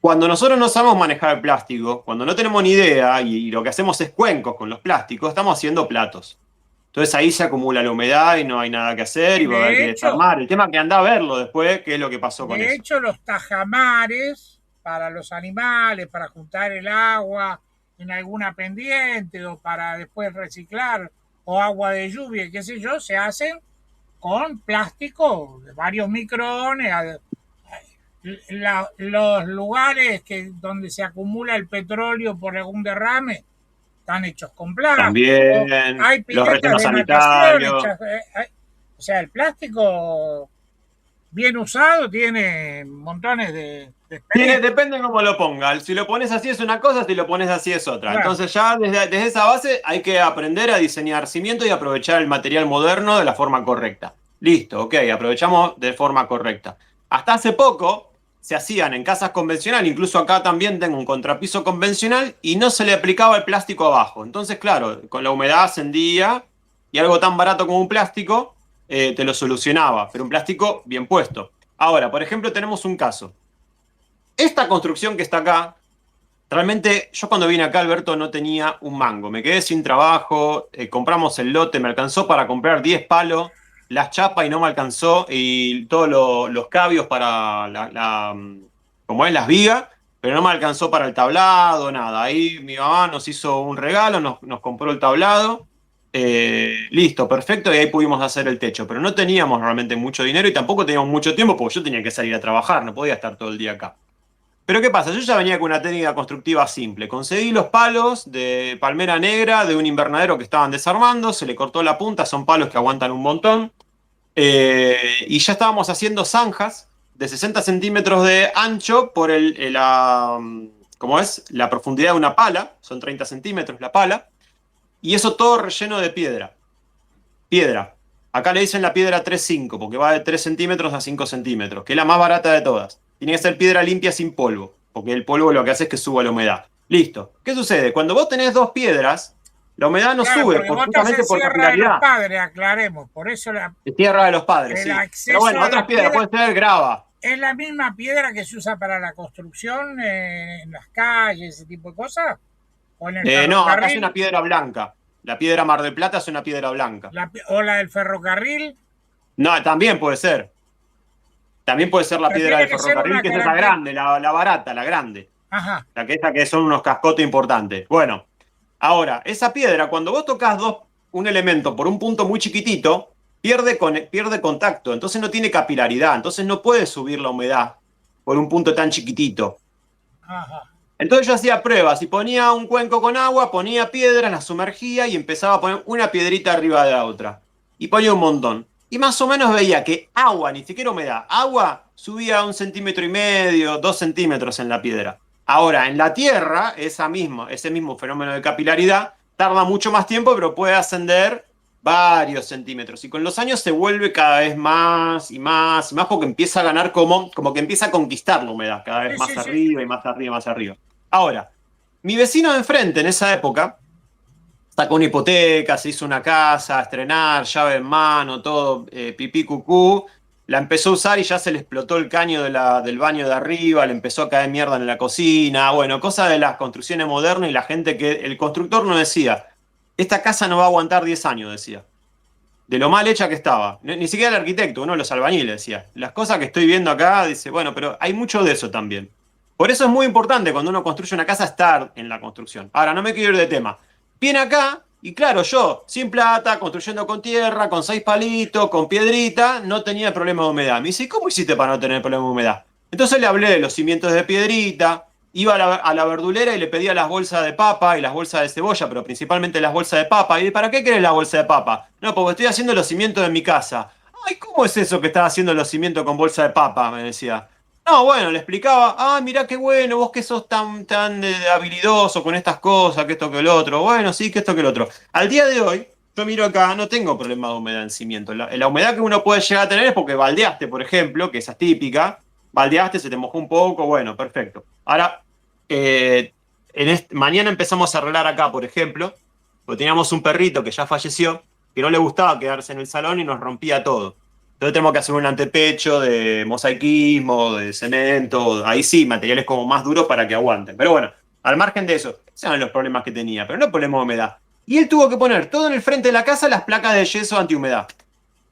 Cuando nosotros no sabemos manejar el plástico, cuando no tenemos ni idea y lo que hacemos es cuencos con los plásticos, estamos haciendo platos. Entonces ahí se acumula la humedad y no hay nada que hacer y va a haber que de hecho, desarmar. El tema es que anda a verlo después, qué es lo que pasó con de eso. hecho, los tajamares para los animales, para juntar el agua en alguna pendiente o para después reciclar o agua de lluvia, qué sé yo, se hacen con plástico de varios micrones. Los lugares donde se acumula el petróleo por algún derrame están hechos con plástico. También Hay los piletas rellenos de natación sanitarios. hechas. O sea, el plástico bien usado tiene montones de experiencia. Depende cómo lo pongas. Si lo pones así es una cosa, si lo pones así es otra. Claro. Entonces ya desde esa base hay que aprender a diseñar cimientos y aprovechar el material moderno de la forma correcta. Listo, ok, aprovechamos de forma correcta. Hasta hace poco se hacían en casas convencionales, incluso acá también tengo un contrapiso convencional y no se le aplicaba el plástico abajo. Entonces, claro, con la humedad ascendía y algo tan barato como un plástico te lo solucionaba, pero un plástico bien puesto. Ahora, por ejemplo, tenemos un caso. Esta construcción que está acá, realmente yo cuando vine acá, Alberto, no tenía un mango. Me quedé sin trabajo, compramos el lote, me alcanzó para comprar 10 palos, las chapas y no me alcanzó, y todos los cabios para como es, las vigas, pero no me alcanzó para el tablado, nada. Ahí mi mamá nos hizo un regalo, nos compró el tablado, listo, perfecto, y ahí pudimos hacer el techo. Pero no teníamos realmente mucho dinero y tampoco teníamos mucho tiempo porque yo tenía que salir a trabajar, no podía estar todo el día acá. Pero ¿qué pasa? Yo ya venía con una técnica constructiva simple. Conseguí los palos de palmera negra de un invernadero que estaban desarmando, se le cortó la punta, son palos que aguantan un montón. Y ya estábamos haciendo zanjas de 60 centímetros de ancho por ¿cómo es? La profundidad de una pala, son 30 centímetros la pala, y eso todo relleno de piedra. Piedra. Acá le dicen la piedra 3,5 porque va de 3 centímetros a 5 centímetros, que es la más barata de todas. Tiene que ser piedra limpia sin polvo, porque el polvo lo que hace es que suba la humedad. Listo. ¿Qué sucede? Cuando vos tenés dos piedras, la humedad no Claro, sube porque vos estás justamente en por Sierra de los capilaridad. Padres, aclaremos. Por eso Es tierra de los padres, el sí. Pero acceso bueno, a otras la piedras piedra pueden ser grava. es la misma piedra que se usa para la construcción en las calles, ese tipo de cosas. O en el No, acá es una ferrocarril. piedra blanca. La piedra Mar del Plata es una piedra blanca. O la del ferrocarril. No, también puede ser. También puede ser la Pero piedra tiene del que ser ferrocarril, una que es esa característica. grande, la barata, la grande. Ajá. Esa que son unos cascotes importantes. Bueno, ahora, esa piedra, cuando vos tocas un elemento por un punto muy chiquitito, pierde contacto, entonces no tiene capilaridad, entonces no puede subir la humedad por un punto tan chiquitito. Ajá. Entonces yo hacía pruebas y ponía un cuenco con agua, ponía piedras, las sumergía y empezaba a poner una piedrita arriba de la otra. Y ponía un montón. Y más o menos veía que agua, ni siquiera humedad, agua subía 1,5 centímetros, 2 centímetros en la piedra. Ahora, en la tierra, ese mismo fenómeno de capilaridad tarda mucho más tiempo, pero puede ascender varios centímetros. Y con los años se vuelve cada vez más y más y más, porque empieza a ganar como que empieza a conquistar la humedad, cada vez Sí, más sí, sí. arriba y más arriba y más arriba. Ahora, mi vecino de enfrente en esa época sacó una hipoteca, se hizo una casa, a estrenar, llave en mano, todo pipí cucú. La empezó a usar y ya se le explotó el caño del baño de arriba, le empezó a caer mierda en la cocina. Bueno, cosa de las construcciones modernas y la gente que. El constructor no decía, esta casa no va a aguantar 10 años, decía. De lo mal hecha que estaba. Ni siquiera el arquitecto, uno de los albañiles decía. Las cosas que estoy viendo acá, dice, bueno, pero hay mucho de eso también. Por eso es muy importante cuando uno construye una casa estar en la construcción. Ahora, no me quiero ir de tema. Viene acá Y claro, yo, sin plata, construyendo con tierra, con 6 palitos, con piedrita, no tenía problema de humedad. Me dice, ¿cómo hiciste para no tener problema de humedad? Entonces le hablé de los cimientos de piedrita, iba a la verdulera y le pedía las bolsas de papa y las bolsas de cebolla, pero principalmente las bolsas de papa. ¿Y para qué querés la bolsa de papa? No, porque estoy haciendo los cimientos de mi casa. Ay, ¿cómo es eso que estás haciendo los cimientos con bolsa de papa? Me decía. No, bueno, le explicaba, mirá qué bueno, vos que sos tan habilidoso con estas cosas, que esto que el otro. Bueno, sí, que esto que el otro. Al día de hoy, yo miro acá, no tengo problema de humedad en cimiento. La humedad que uno puede llegar a tener es porque baldeaste, por ejemplo, que esa es típica. Baldeaste, se te mojó un poco, bueno, perfecto. Ahora, mañana empezamos a arreglar acá, por ejemplo, porque teníamos un perrito que ya falleció, que no le gustaba quedarse en el salón y nos rompía todo. Entonces tenemos que hacer un antepecho de mosaicismo, de cemento, ahí sí, materiales como más duros para que aguanten. Pero bueno, al margen de eso, esos eran los problemas que tenía, pero no problemas de humedad. Y él tuvo que poner todo en el frente de la casa las placas de yeso antihumedad.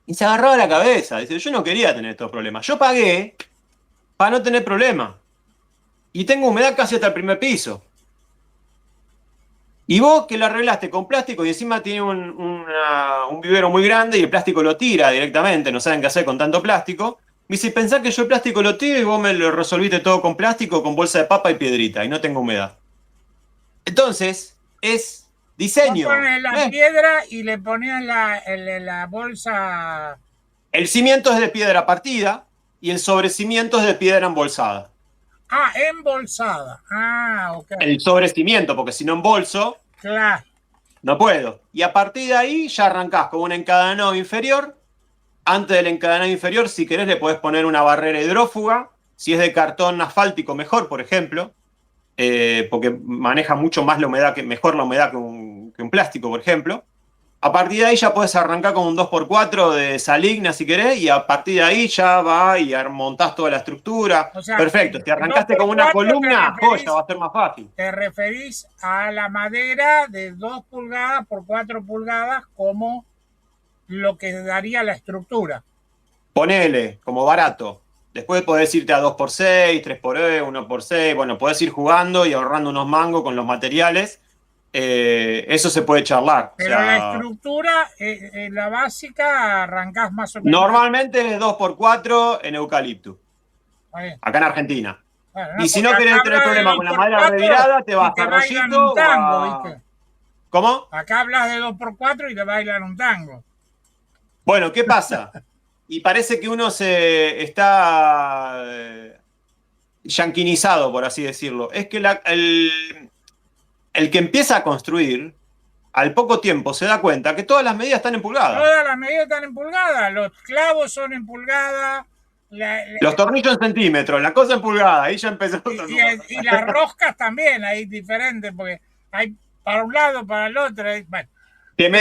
Y se agarraba la cabeza, dice, yo no quería tener estos problemas. Yo pagué para no tener problemas. Y tengo humedad casi hasta el primer piso. Y vos que lo arreglaste con plástico y encima tiene un vivero muy grande y el plástico lo tira directamente, no saben qué hacer con tanto plástico. Me dice, pensá que yo el plástico lo tiro y vos me lo resolviste todo con plástico, con bolsa de papa y piedrita, y no tengo humedad. Entonces, es Vos diseño. pones la piedra y le ponías la bolsa. El cimiento es de piedra partida y el sobrecimiento es de piedra embolsada. Ah, embolsada. Ah, ok. El sobrecimiento, porque si no embolso, Claro. no puedo. Y a partir de ahí ya arrancás con un encadenado inferior. Antes del encadenado inferior, si querés, le podés poner una barrera hidrófuga. Si es de cartón asfáltico, mejor, por ejemplo, porque maneja mucho más la humedad, mejor la humedad que un plástico, por ejemplo. A partir de ahí ya podés arrancar con un 2x4 de saligna, si querés, y a partir de ahí ya va y montás toda la estructura. O sea, Perfecto, si dos arrancaste por con una cuatro columna, joya, va a ser más fácil. te referís a la madera de 2 pulgadas por 4 pulgadas como lo que daría la estructura. Ponele, como barato. Después podés irte a 2x6, 3x, 1x6. Bueno, podés ir jugando y ahorrando unos mangos con los materiales. Eso se puede charlar. O Pero la sea, estructura, la básica, arrancás más o menos. normalmente es 2x4 en eucalipto. Ahí. Acá en Argentina. Bueno, Y no, si porque no acá querés tener hablas de problema 2 con la por madera 4 revirada, te y vas te a bailan un Rollito o tango, a... ¿viste? ¿Cómo? Acá hablas de 2 por 4 y te bailan un tango. Bueno, ¿qué pasa? Y parece que uno se está yanquinizado, por así decirlo. Es que el que empieza a construir, al poco tiempo se da cuenta que todas las medidas están en pulgadas. Todas las medidas están en pulgadas, los clavos son en pulgadas, Los tornillos en centímetros, la cosa en pulgadas. Ahí ya empezó otra cosa. y las roscas también hay diferentes, porque hay para un lado, para el otro. Bueno, Que pero,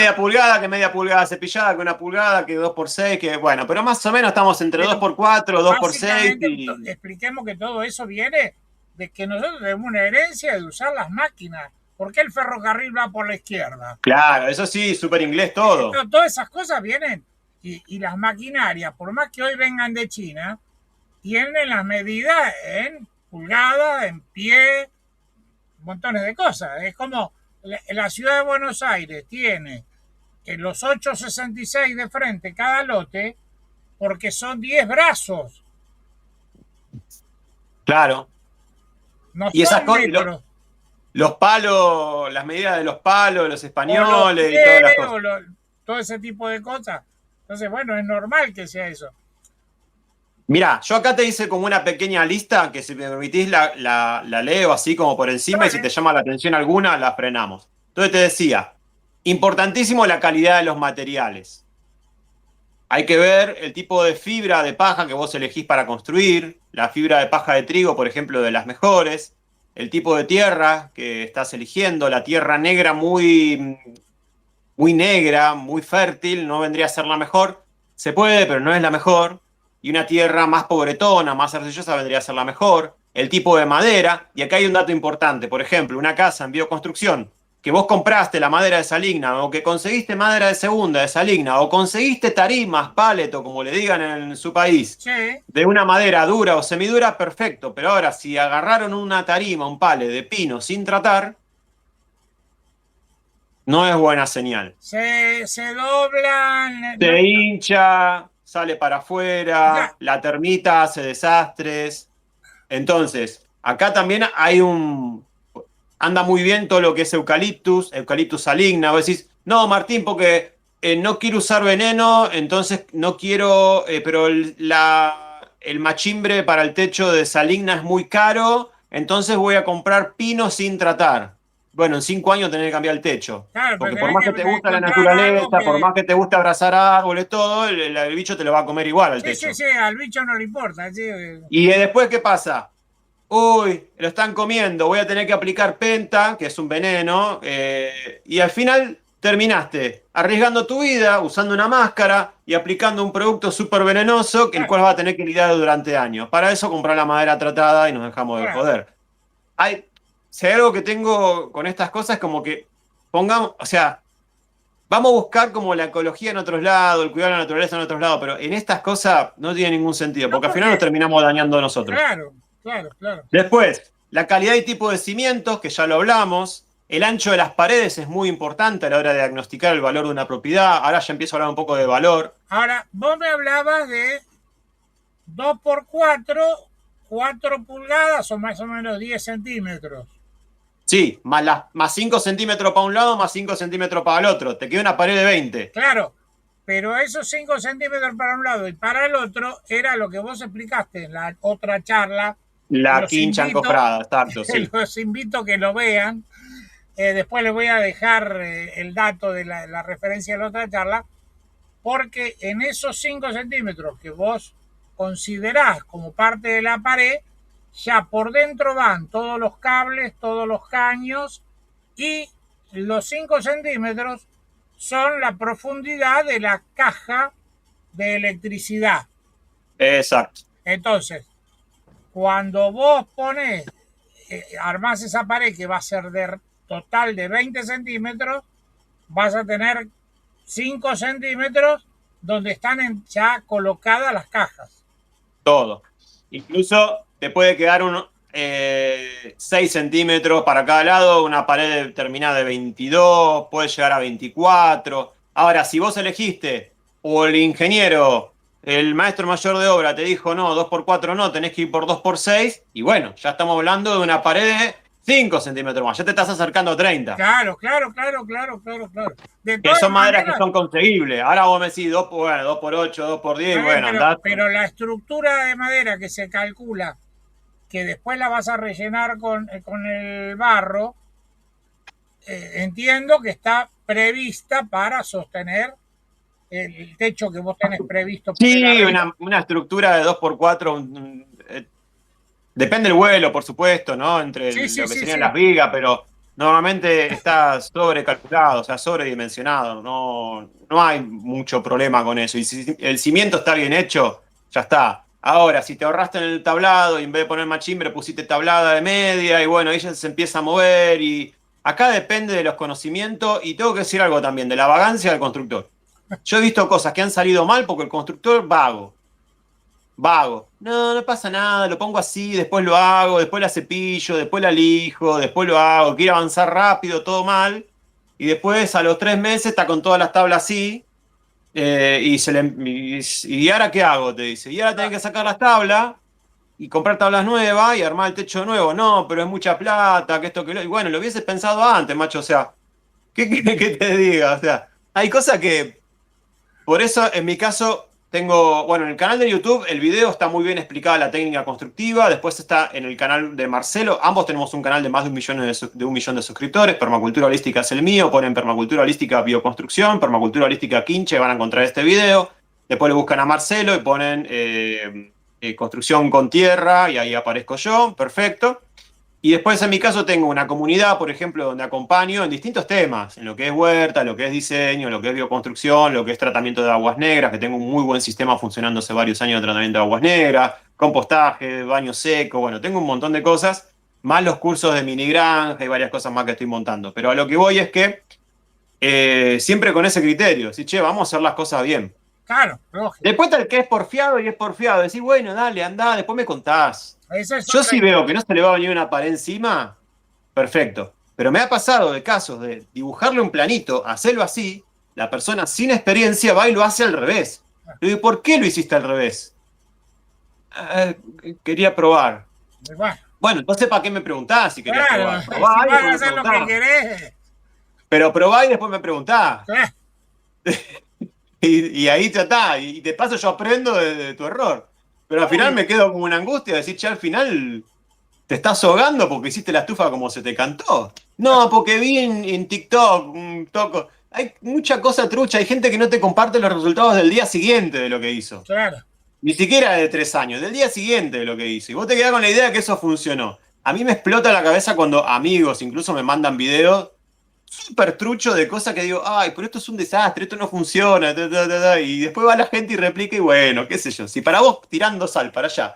media pulgada cepillada, que una pulgada, que 2x6, que bueno, pero más o menos estamos entre pero 2x4, 2x6 básicamente y... expliquemos que todo eso viene de que nosotros tenemos una herencia de usar las máquinas. ¿Por qué el ferrocarril va por la izquierda? Claro, eso sí, súper inglés todo. Todas esas cosas vienen y las maquinarias, por más que hoy vengan de China, tienen las medidas en pulgadas, en pie, montones de cosas. Es como la ciudad de Buenos Aires tiene los 8,66 de frente cada lote porque son 10 brazos, Claro. no Y esas son cosas, metros. los palos, las medidas de los palos, los O los españoles y todas las pies, cosas. todo ese tipo de cosas. Entonces, bueno, es normal que sea eso. Mirá, yo acá te hice como una pequeña lista que si me permitís la leo así como por encima y si te llama la atención alguna, la frenamos. Entonces te decía, importantísimo la calidad de los materiales. Hay que ver el tipo de fibra de paja que vos elegís para construir, la fibra de paja de trigo, por ejemplo, de las mejores, el tipo de tierra que estás eligiendo, la tierra negra muy negra, muy fértil, no vendría a ser la mejor. Se puede, pero no es la mejor. Y una tierra más pobretona, más arcillosa, vendría a ser la mejor. El tipo de madera. Y acá hay un dato importante. Por ejemplo, una casa en bioconstrucción, que vos compraste la madera de saligna, o que conseguiste madera de segunda de saligna, o conseguiste tarimas, paleto, como le digan en su país, Sí, de una madera dura o semidura, perfecto. Pero ahora, si agarraron una tarima, un pale de pino sin tratar, no es buena señal. Se doblan. Se hincha, sale para Ya, afuera, la termita hace desastres. Entonces, acá también hay anda muy bien todo lo que es eucaliptus saligna. Vos decís, no, Martín, porque no quiero usar veneno, entonces no quiero, pero el machimbre para el techo de saligna es muy caro, entonces voy a comprar pino sin tratar. Bueno, en 5 años tenés que cambiar el techo. claro, pero Porque por tenés más que que te gusta la encontrar algo naturaleza, por que. más que te guste abrazar árboles, todo, el bicho te lo va a comer igual al Sí, sí, techo. sí, al bicho no le importa. Sí, Y después, ¿qué pasa? Uy, lo están comiendo, voy a tener que aplicar penta, que es un veneno, y al final terminaste arriesgando tu vida, usando una máscara y aplicando un producto súper venenoso, que el claro, cual va a tener que lidiar durante años. Para eso comprar la madera tratada y nos dejamos de claro. joder. Hay, si hay algo que tengo con estas cosas, como que pongamos, o sea, vamos a buscar como la ecología en otros lados, el cuidado de la naturaleza en otros lados, pero en estas cosas no tiene ningún sentido, No, porque al final nos porque. terminamos dañando nosotros. Claro, claro, claro. Después, la calidad y tipo de cimientos, que ya lo hablamos. El ancho de las paredes es muy importante a la hora de diagnosticar el valor de una propiedad. Ahora ya empiezo a hablar un poco de valor. Ahora, vos me hablabas de 2 por 4, 4 pulgadas o más o menos 10 centímetros. Sí, más 5 centímetros para un lado, más 5 centímetros para el otro. Te queda una pared de 20. Claro, pero esos 5 centímetros para un lado y para el otro era lo que vos explicaste en la otra charla. La Los quincha invito, encofrada, exacto, sí. los invito a que lo vean. Después les voy a dejar el dato de la referencia de la otra charla, porque en esos 5 centímetros que vos considerás como parte de la pared, ya por dentro van todos los cables, todos los caños, y los 5 centímetros son la profundidad de la caja de electricidad. Exacto. Entonces, cuando vos pones, armás esa pared que va a ser de total de 20 centímetros, vas a tener 5 centímetros donde están ya colocadas las cajas. Todo. Incluso te puede quedar 6 centímetros para cada lado, una pared determinada de 22, puede llegar a 24. Ahora, si vos elegiste, o el ingeniero, el maestro mayor de obra te dijo, no, 2 por 4 no, tenés que ir por 2 por 6, y bueno, ya estamos hablando de una pared de 5 centímetros más, ya te estás acercando a 30. Claro, claro, claro, claro, claro, claro. De Que todas son maderas que maneras, son conseguibles. Ahora vos me decís 2 por 8, 2 por 10, bueno, andá. pero la estructura de madera que se calcula que después la vas a rellenar con el barro, entiendo que está prevista para sostener el techo que vos tenés previsto poner Sí, arriba. una estructura de 2 por 4. Depende del vuelo, por supuesto, ¿no? Entre Sí, sí, lo que sí, serían sí. las vigas, pero normalmente está sobrecalculado, o sea, sobredimensionado. No, no hay mucho problema con eso. Y si el cimiento está bien hecho, ya está. Ahora, si te ahorraste en el tablado y en vez de poner machimbre pusiste tablada de media y bueno, ella se empieza a mover y acá depende de los conocimientos y tengo que decir algo también, de la vagancia del constructor. Yo he visto cosas que han salido mal porque el constructor vago. No, no pasa nada, lo pongo así, después lo hago, después la cepillo, después la lijo, después lo hago, quiere avanzar rápido, todo mal, y después a los 3 meses está con todas las tablas así, y ahora qué hago, te dice, y ahora tenés que sacar las tablas y comprar tablas nuevas y armar el techo nuevo, no, pero es mucha plata, que esto, que lo, y bueno, lo hubieses pensado antes, macho, o sea, ¿qué querés que te diga? O sea, hay cosas que por eso, en mi caso, tengo, bueno, en el canal de YouTube el video está muy bien explicada la técnica constructiva, después está en el canal de Marcelo, ambos tenemos un canal de más de 1 millón de suscriptores, Permacultura Holística es el mío, ponen Permacultura Holística Bioconstrucción, Permacultura Holística Quinche, van a encontrar este video, después le buscan a Marcelo y ponen construcción con tierra y ahí aparezco yo, perfecto. Y después en mi caso tengo una comunidad, por ejemplo, donde acompaño en distintos temas, en lo que es huerta, lo que es diseño, lo que es bioconstrucción, lo que es tratamiento de aguas negras, que tengo un muy buen sistema funcionando hace varios años de tratamiento de aguas negras, compostaje, baño seco, bueno, tengo un montón de cosas, más los cursos de mini granja y varias cosas más que estoy montando. Pero a lo que voy es que siempre con ese criterio, si che, vamos a hacer las cosas bien. Claro, lógico. Después tal que es porfiado y es porfiado, decís, bueno, dale, andá, después me contás. Esa es Yo otra sí veo que historia. no se le va a venir una pared encima, perfecto. Pero me ha pasado de casos de dibujarle un planito, hacerlo así, la persona sin experiencia va y lo hace al revés. Le digo, ¿por qué lo hiciste al revés? "Ah, quería probar". Bueno, Bueno, entonces ¿para qué me preguntás si querías claro, probar? si Probá y vas después a me hacer lo que preguntás. querés, Pero probá y después me preguntás. claro, Y ahí ya está. Y de paso yo aprendo de tu error. Pero al final obvio, me quedo como una angustia de decir, che, al final te estás ahogando porque hiciste la estufa como se te cantó. No, porque vi en TikTok un toco. Hay mucha cosa trucha. Hay gente que no te comparte los resultados del día siguiente de lo que hizo. claro. Ni siquiera de 3 años, del día siguiente de lo que hizo. Y vos te quedás con la idea de que eso funcionó. A mí me explota la cabeza cuando amigos incluso me mandan videos súper trucho de cosas que digo, ay, pero esto es un desastre, esto no funciona, y después va la gente y replica y bueno, qué sé yo. Si para vos tirando sal para allá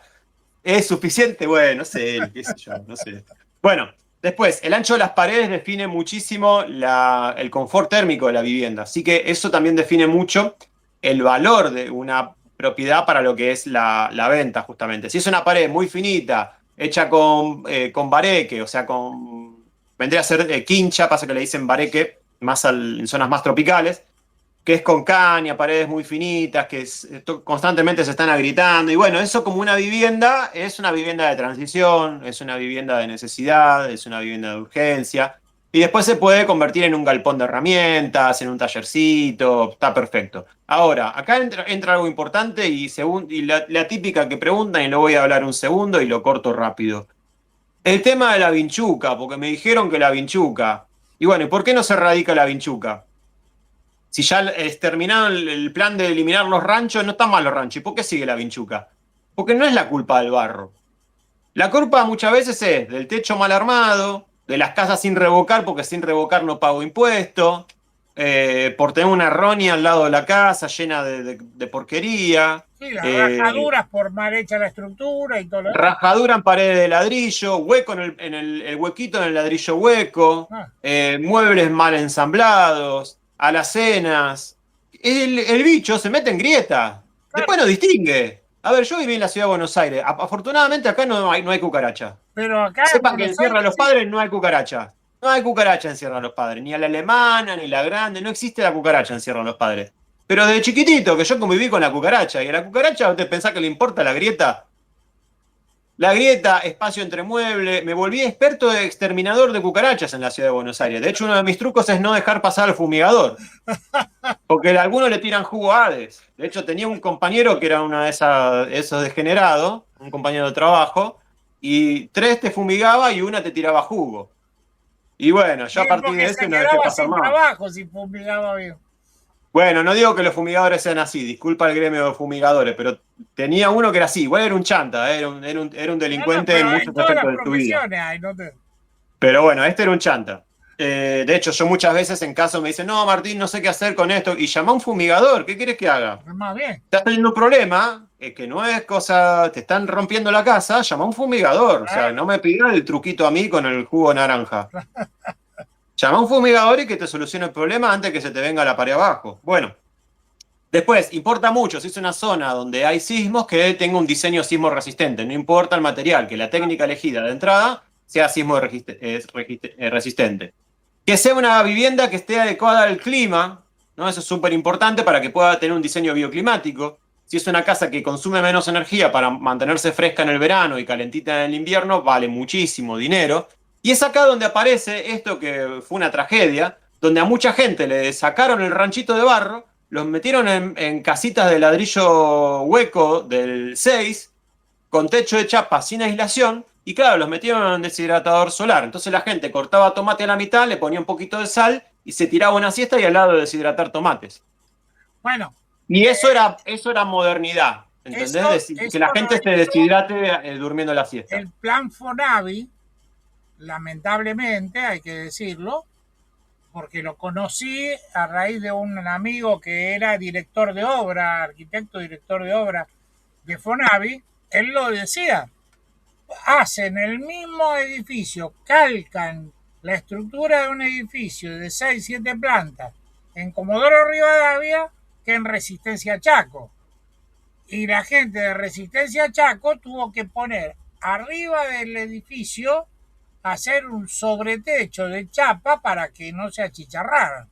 es suficiente, bueno, no sé, qué sé yo, no sé. Bueno, después, el ancho de las paredes define muchísimo el confort térmico de la vivienda, así que eso también define mucho el valor de una propiedad para lo que es la venta, justamente. Si es una pared muy finita, hecha con bareque, o sea, vendría a ser quincha, pasa que le dicen bareque más en zonas más tropicales, que es con caña, paredes muy finitas, que constantemente se están agrietando. Y bueno, eso como una vivienda, es una vivienda de transición, es una vivienda de necesidad, es una vivienda de urgencia. Y después se puede convertir en un galpón de herramientas, en un tallercito, está perfecto. Ahora, acá entra algo importante y la típica que preguntan, y lo voy a hablar un segundo y lo corto rápido. El tema de la vinchuca, porque me dijeron que la vinchuca. Y bueno, ¿y por qué no se radica la vinchuca? Si ya es terminado el plan de eliminar los ranchos, no están mal los ranchos. ¿Y por qué sigue la vinchuca? Porque no es la culpa del barro. La culpa muchas veces es del techo mal armado, de las casas sin revocar, porque sin revocar no pago impuesto, por tener una errónea al lado de la casa llena de porquería, Sí, las eh, rajaduras por mal hecha la estructura y todo lo demás. rajadura en pared de ladrillo, hueco el huequito en el ladrillo hueco, Ah, muebles mal ensamblados, alacenas. El bicho se mete en grieta. claro, Después no distingue. A ver, yo viví en la ciudad de Buenos Aires. Afortunadamente acá no hay cucaracha. pero acá en Sepan que en Buenos Sierra de Aires los sí. Padres no hay cucaracha. No hay cucaracha en Sierra de los Padres. Ni a la alemana, ni la grande. No existe la cucaracha en Sierra de los Padres. Pero desde chiquitito que yo conviví con la cucaracha. Y a la cucaracha, ¿te pensás que le importa la grieta? La grieta, espacio entre muebles. Me volví experto de exterminador de cucarachas en la ciudad de Buenos Aires. De hecho, uno de mis trucos es no dejar pasar al fumigador. Porque algunos le tiran jugo a Hades. De hecho, tenía un compañero que era uno de esos degenerados, un compañero de trabajo, y 3 te fumigaba y una te tiraba jugo. Y bueno, yo Sí, a partir porque de se ese no dejé quedaba pasar sin más. trabajo si fumigaba bien. Bueno, no digo que los fumigadores sean así, disculpa el gremio de fumigadores, pero tenía uno que era así, igual era un chanta, era un No, no, delincuente en pero en muchos todas las aspectos de su vida. profesiones hay, ¿no? Pero bueno, este era un chanta. De hecho, yo muchas veces en caso me dicen, no, Martín, no sé qué hacer con esto. Y llama a un fumigador, ¿qué quieres que haga? Más bien. Estás teniendo un problema, que no es cosa, te están rompiendo la casa, llama a un fumigador. O sea, Claro. no me pidas el truquito a mí con el jugo de naranja. Llama a un fumigador y que te solucione el problema antes que se te venga la pared abajo. Bueno, después, importa mucho si es una zona donde hay sismos que tenga un diseño sismo resistente. No importa el material, que la técnica elegida de entrada sea sismo resistente. Que sea una vivienda que esté adecuada al clima, ¿no? Eso es súper importante para que pueda tener un diseño bioclimático. Si es una casa que consume menos energía para mantenerse fresca en el verano y calentita en el invierno, vale muchísimo dinero. Y es acá donde aparece esto que fue una tragedia, donde a mucha gente le sacaron el ranchito de barro, los metieron en casitas de ladrillo hueco del 6 con techo de chapa sin aislación, y claro, los metieron en un deshidratador solar. Entonces la gente cortaba tomate a la mitad, le ponía un poquito de sal y se tiraba una siesta y al lado de deshidratar tomates. Bueno, Y eso era modernidad, ¿entendés? Que eso la lo gente se hizo deshidrate durmiendo la siesta. el plan Fonavi, lamentablemente, hay que decirlo, porque lo conocí a raíz de un amigo que era director de obra, arquitecto director de obra de Fonavi. Él lo decía, hacen el mismo edificio, calcan la estructura de un edificio de 6 7 plantas en Comodoro Rivadavia que en Resistencia Chaco. Y la gente de Resistencia Chaco tuvo que poner arriba del edificio hacer un sobretecho de chapa para que no se achicharraran.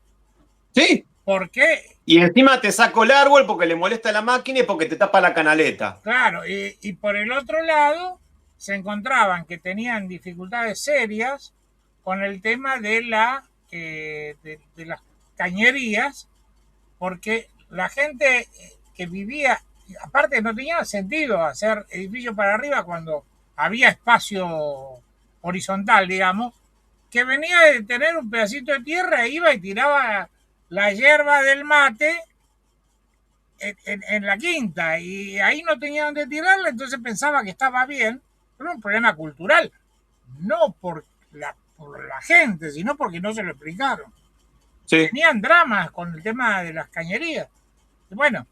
Sí. ¿Por qué? Y encima te saco el árbol porque le molesta la máquina y porque te tapa la canaleta. Claro, y por el otro lado se encontraban que tenían dificultades serias con el tema de de las cañerías, porque la gente que vivía, aparte no tenía sentido hacer edificios para arriba cuando había espacio horizontal, digamos, que venía de tener un pedacito de tierra e iba y tiraba la hierba del mate en la quinta y ahí no tenía dónde tirarla, entonces pensaba que estaba bien, pero era un problema cultural, no por la gente, sino porque no se lo explicaron. Sí. Tenían dramas con el tema de las cañerías. Y bueno,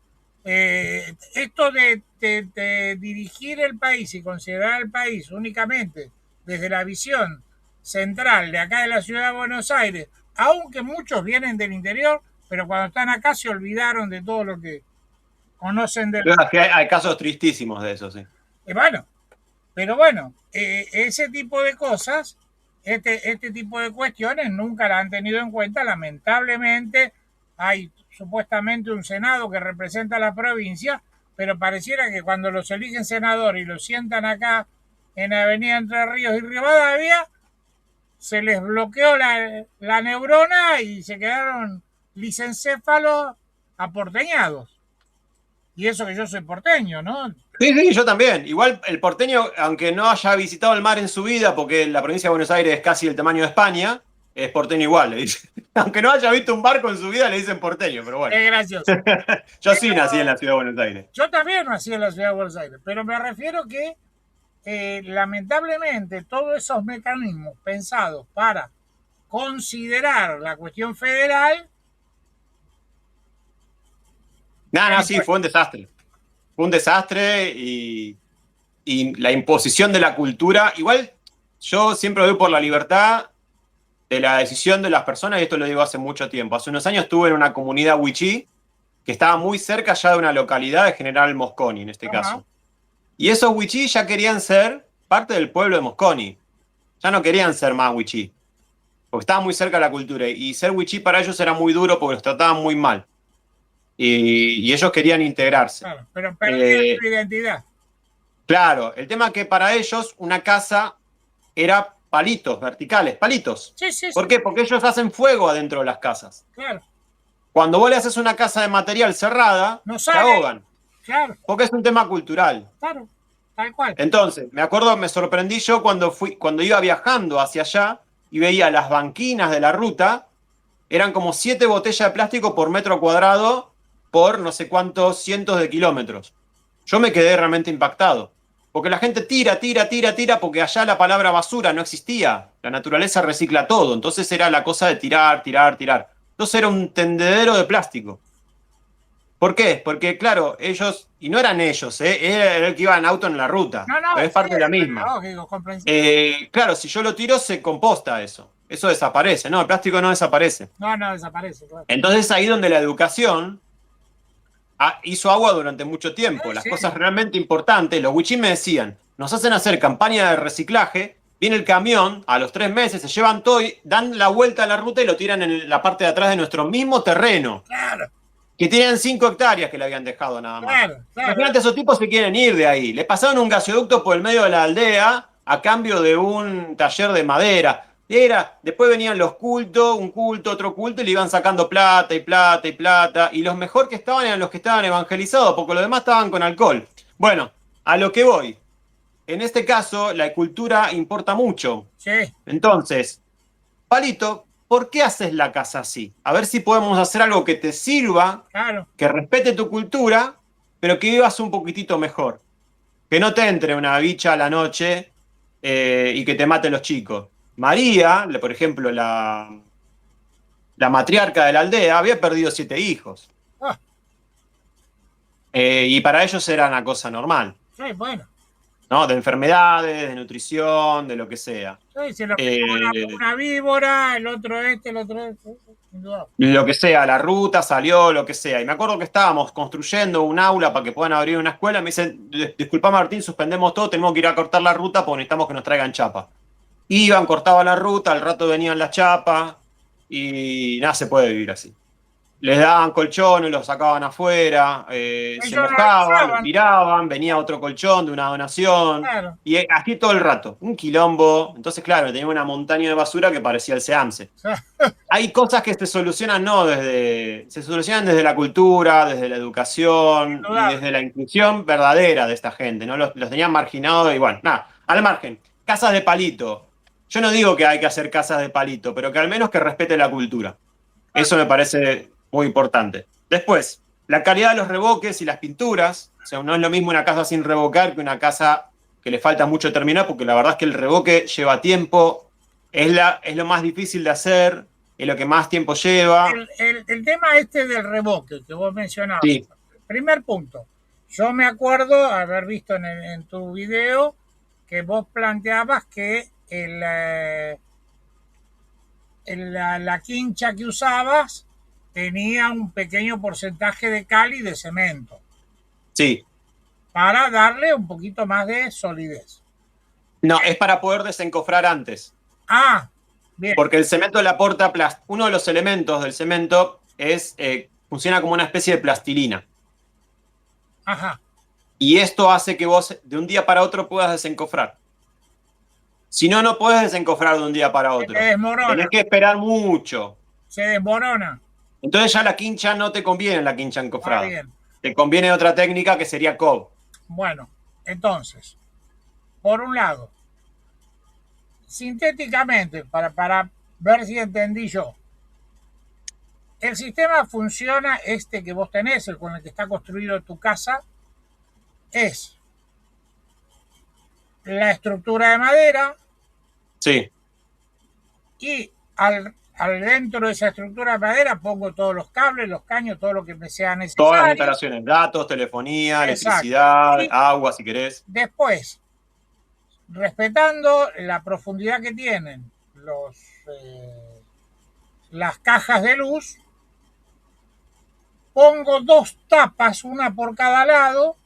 esto de dirigir el país y considerar el país únicamente desde la visión central de acá de la ciudad de Buenos Aires, aunque muchos vienen del interior, pero cuando están acá se olvidaron de todo lo que conocen del... Es que hay casos tristísimos de eso, sí. Bueno, pero bueno, ese tipo de cosas, este tipo de cuestiones nunca la han tenido en cuenta. Lamentablemente hay supuestamente un Senado que representa a la provincia, pero pareciera que cuando los eligen senador y los sientan acá en Avenida Entre Ríos y Rivadavia, se les bloqueó la neurona y se quedaron licencéfalos aporteñados. Y eso que yo soy porteño, ¿no? Sí, sí, yo también. Igual el porteño, aunque no haya visitado el mar en su vida, porque la provincia de Buenos Aires es casi el tamaño de España, es porteño igual, le dicen. Aunque no haya visto un barco en su vida, le dicen porteño, pero bueno. Es gracioso. Yo sí nací en la ciudad de Buenos Aires. Yo también nací en la ciudad de Buenos Aires, pero me refiero que lamentablemente todos esos mecanismos pensados para considerar la cuestión federal. No, sí, fue un desastre. Fue un desastre y la imposición de la cultura. Igual yo siempre voy por la libertad de la decisión de las personas, y esto lo digo hace mucho tiempo. Hace unos años estuve en una comunidad wichí que estaba muy cerca ya de una localidad de General Mosconi, en este caso. Y esos wichí ya querían ser parte del pueblo de Mosconi. Ya no querían ser más wichí, porque estaba muy cerca de la cultura. Y ser wichí para ellos era muy duro porque los trataban muy mal. Y ellos querían integrarse. Claro, pero perdían su identidad. Claro, el tema es que para ellos una casa era palitos, verticales, palitos. Sí, ¿Por qué? Porque ellos hacen fuego adentro de las casas. Claro. Cuando vos le haces una casa de material cerrada, no se ahogan. Claro. Porque es un tema cultural. Claro, tal cual. Entonces, me acuerdo, me sorprendí yo cuando iba viajando hacia allá y veía las banquinas de la ruta, eran como 7 botellas de plástico por metro cuadrado por no sé cuántos cientos de kilómetros. Yo me quedé realmente impactado. Porque la gente tira, porque allá la palabra basura no existía. La naturaleza recicla todo. Entonces era la cosa de tirar. Entonces era un tendedero de plástico. ¿Por qué? Porque, claro, ellos, y no eran ellos, era el que iba en auto en la ruta. No, pero es parte de la misma. Lógico, Claro, si yo lo tiro, se composta eso. Eso desaparece. No, el plástico no desaparece. No desaparece, claro. Entonces ahí donde la educación hizo agua durante mucho tiempo. Las cosas realmente importantes, los wichís me decían, nos hacen hacer campaña de reciclaje, viene el camión, a los 3 meses se llevan todo y dan la vuelta a la ruta y lo tiran en la parte de atrás de nuestro mismo terreno. Claro. Que tienen 5 hectáreas que le habían dejado nada más. Claro. Imagínate, esos tipos se quieren ir de ahí. Le pasaron un gasoducto por el medio de la aldea a cambio de un taller de madera. Después venían los cultos, un culto, otro culto, y le iban sacando plata. Y los mejor que estaban eran los que estaban evangelizados, porque los demás estaban con alcohol. Bueno, a lo que voy. En este caso, la cultura importa mucho. Sí. Entonces, Palito, ¿por qué haces la casa así? A ver si podemos hacer algo que te sirva, que respete tu cultura, pero que vivas un poquitito mejor. Que no te entre una bicha a la noche y que te mate los chicos. María, por ejemplo, la matriarca de la aldea, había perdido 7 hijos. Y para ellos era una cosa normal. Sí, bueno. ¿No? De enfermedades, de nutrición, de lo que sea. Sí, se lo una víbora, el otro este. Lo que sea, la ruta salió, lo que sea. Y me acuerdo que estábamos construyendo un aula para que puedan abrir una escuela. Me dicen, disculpa Martín, suspendemos todo, tenemos que ir a cortar la ruta porque necesitamos que nos traigan chapa. Iban, cortaban la ruta, al rato venían las chapas y nada, se puede vivir así. Les daban colchones, los sacaban afuera, se Ellos no lo mojaban, lo usaban, tiraban, venía otro colchón de una donación, claro. y así todo el rato, un quilombo. Entonces, claro, tenía una montaña de basura que parecía el Seamse. O sea, Hay cosas que se solucionan no se solucionan desde la cultura, desde la educación y indudable. desde la inclusión verdadera de esta gente, ¿no? Los tenían marginados y bueno, nada, al margen. Casas de palito. Yo no digo que hay que hacer casas de palito, pero que al menos que respete la cultura. Eso me parece muy importante. Después, la calidad de los revoques y las pinturas. O sea, no es lo mismo una casa sin revocar que una casa que le falta mucho terminar, porque la verdad es que el revoque lleva tiempo, es lo más difícil de hacer, es lo que más tiempo lleva. El tema este del revoque que vos mencionabas, Sí, primer punto, yo me acuerdo haber visto en tu video que vos planteabas que la quincha que usabas tenía un pequeño porcentaje de cal y de cemento sí. para darle un poquito más de solidez. No, es para poder desencofrar antes. Ah, bien, Porque el cemento le aporta uno de los elementos del cemento es funciona como una especie de plastilina. ajá, Y esto hace que vos de un día para otro puedas desencofrar. Si no, no puedes desencofrar de un día para se te otro. desmorona, Tenés que esperar mucho. se desmorona. Entonces ya la quincha no te conviene la quincha Ah, encofrada. bien. Te conviene otra técnica que sería cob. Bueno, entonces, por un lado, sintéticamente, para ver si entendí yo, el sistema funciona este que vos tenés, el con el que está construido tu casa, es la estructura de madera Sí, y al dentro de esa estructura de madera pongo todos los cables, los caños, todo lo que me sea todas las necesario. instalaciones, datos, telefonía, Exacto. electricidad, Y agua si querés. después, respetando la profundidad que tienen las cajas de luz, pongo dos tapas, una por cada lado,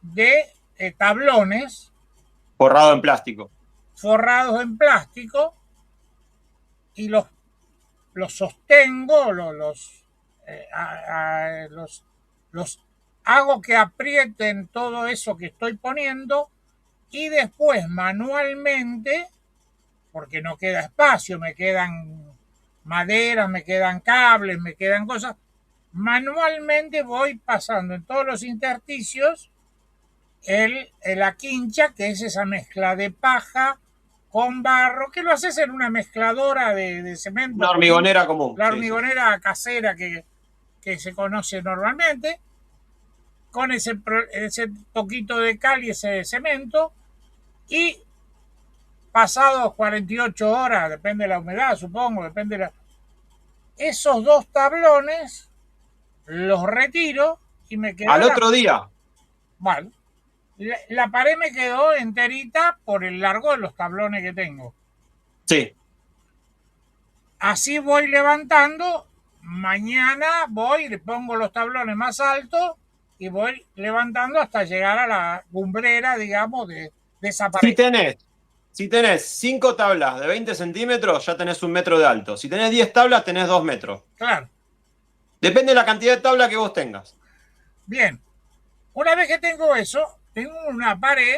de tablones Forrado en plástico. forrados en plástico y los sostengo, los hago que aprieten todo eso que estoy poniendo y después manualmente, porque no queda espacio, me quedan maderas, me quedan cables, me quedan cosas, manualmente voy pasando en todos los intersticios la quincha, que es esa mezcla de paja con barro, que lo haces en una mezcladora de cemento Una común, hormigonera común. la Sí, sí. hormigonera casera que se conoce normalmente, con ese poquito de cal y ese cemento, y pasados 48 horas, depende de la humedad, supongo, depende de esos dos tablones, los retiro y me quedó Al otro día. bueno, la pared me quedó enterita por el largo de los tablones que tengo. Sí. Así voy levantando, mañana voy, le pongo los tablones más altos y voy levantando hasta llegar a la cumbrera, digamos, de esa Si pared. tenés, si tenés 5 tablas de 20 centímetros, ya tenés 1 metro de alto. Si tenés 10 tablas, tenés 2 metros. Claro, Depende de la cantidad de tabla que vos tengas. bien. Una vez que tengo eso, tengo una pared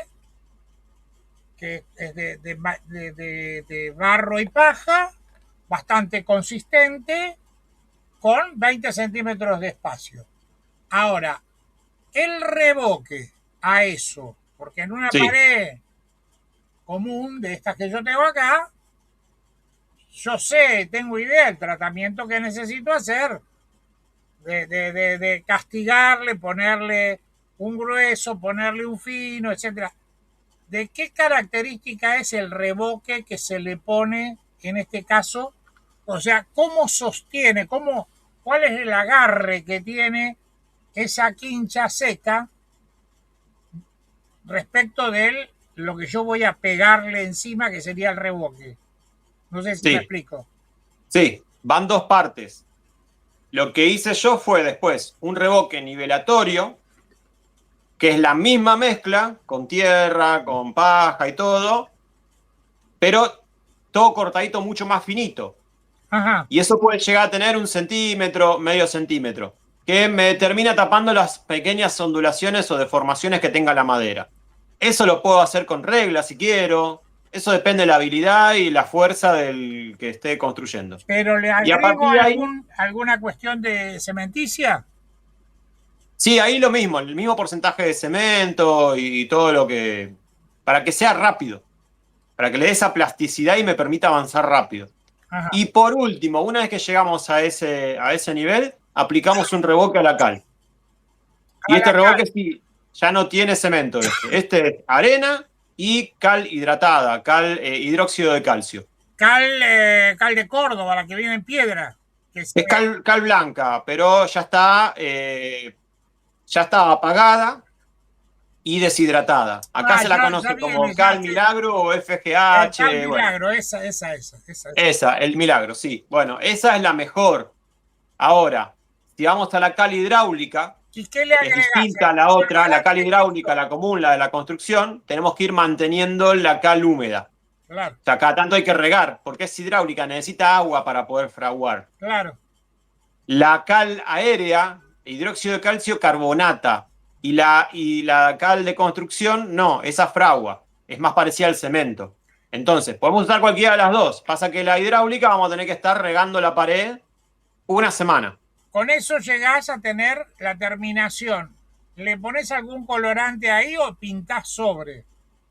que es de barro y paja, bastante consistente, con 20 centímetros de espacio. Ahora, el revoque a eso, porque en una Sí. pared común de estas que yo tengo acá, yo sé, tengo idea del tratamiento que necesito hacer, de castigarle, ponerle un grueso, ponerle un fino, etcétera. ¿De qué característica es el revoque que se le pone en este caso? O sea, ¿cómo sostiene, cuál es el agarre que tiene esa quincha seca respecto de lo que yo voy a pegarle encima, que sería el revoque? No sé si me Sí, explico. sí, van dos partes. Lo que hice yo fue después un revoque nivelatorio, que es la misma mezcla, con tierra, con paja y todo, pero todo cortadito mucho más finito. Ajá. Y eso puede llegar a tener 1 centímetro, medio centímetro, que me termina tapando las pequeñas ondulaciones o deformaciones que tenga la madera. Eso lo puedo hacer con reglas si quiero. Eso depende de la habilidad y la fuerza del que esté construyendo. Pero le Y a agrego partir de ahí, alguna cuestión de cementicia. sí, ahí lo mismo, el mismo porcentaje de cemento y todo lo que... para que sea rápido, para que le dé esa plasticidad y me permita avanzar rápido. Ajá. Y por último, una vez que llegamos a ese nivel, aplicamos un revoque a la cal. Y A este la cal. revoque sí, ya no tiene cemento. Este es arena y cal hidratada, hidróxido de calcio. Cal de Córdoba, la que viene en piedra. Que se, Es cal blanca, pero ya está apagada y deshidratada. Acá se la ya conoce como viene, ya cal sé. milagro o Cal FGH, bueno, milagro, esa. esa, el milagro, sí. Bueno, esa es la mejor. Ahora, si vamos a la cal hidráulica, ¿Y qué le que es agregás? distinta a la otra, la cal hidráulica, Agregás la común, la de la construcción, tenemos que ir manteniendo la cal húmeda. claro, O sea, cada tanto hay que regar, porque es hidráulica, necesita agua para poder fraguar. claro. La cal aérea, hidróxido de calcio, carbonata. Y la cal de construcción, no, esa fragua. Es más parecida al cemento. Entonces, podemos usar cualquiera de las dos. Pasa que la hidráulica vamos a tener que estar regando la pared 1 semana. Con eso llegás a tener la terminación. ¿Le pones algún colorante ahí o pintás sobre?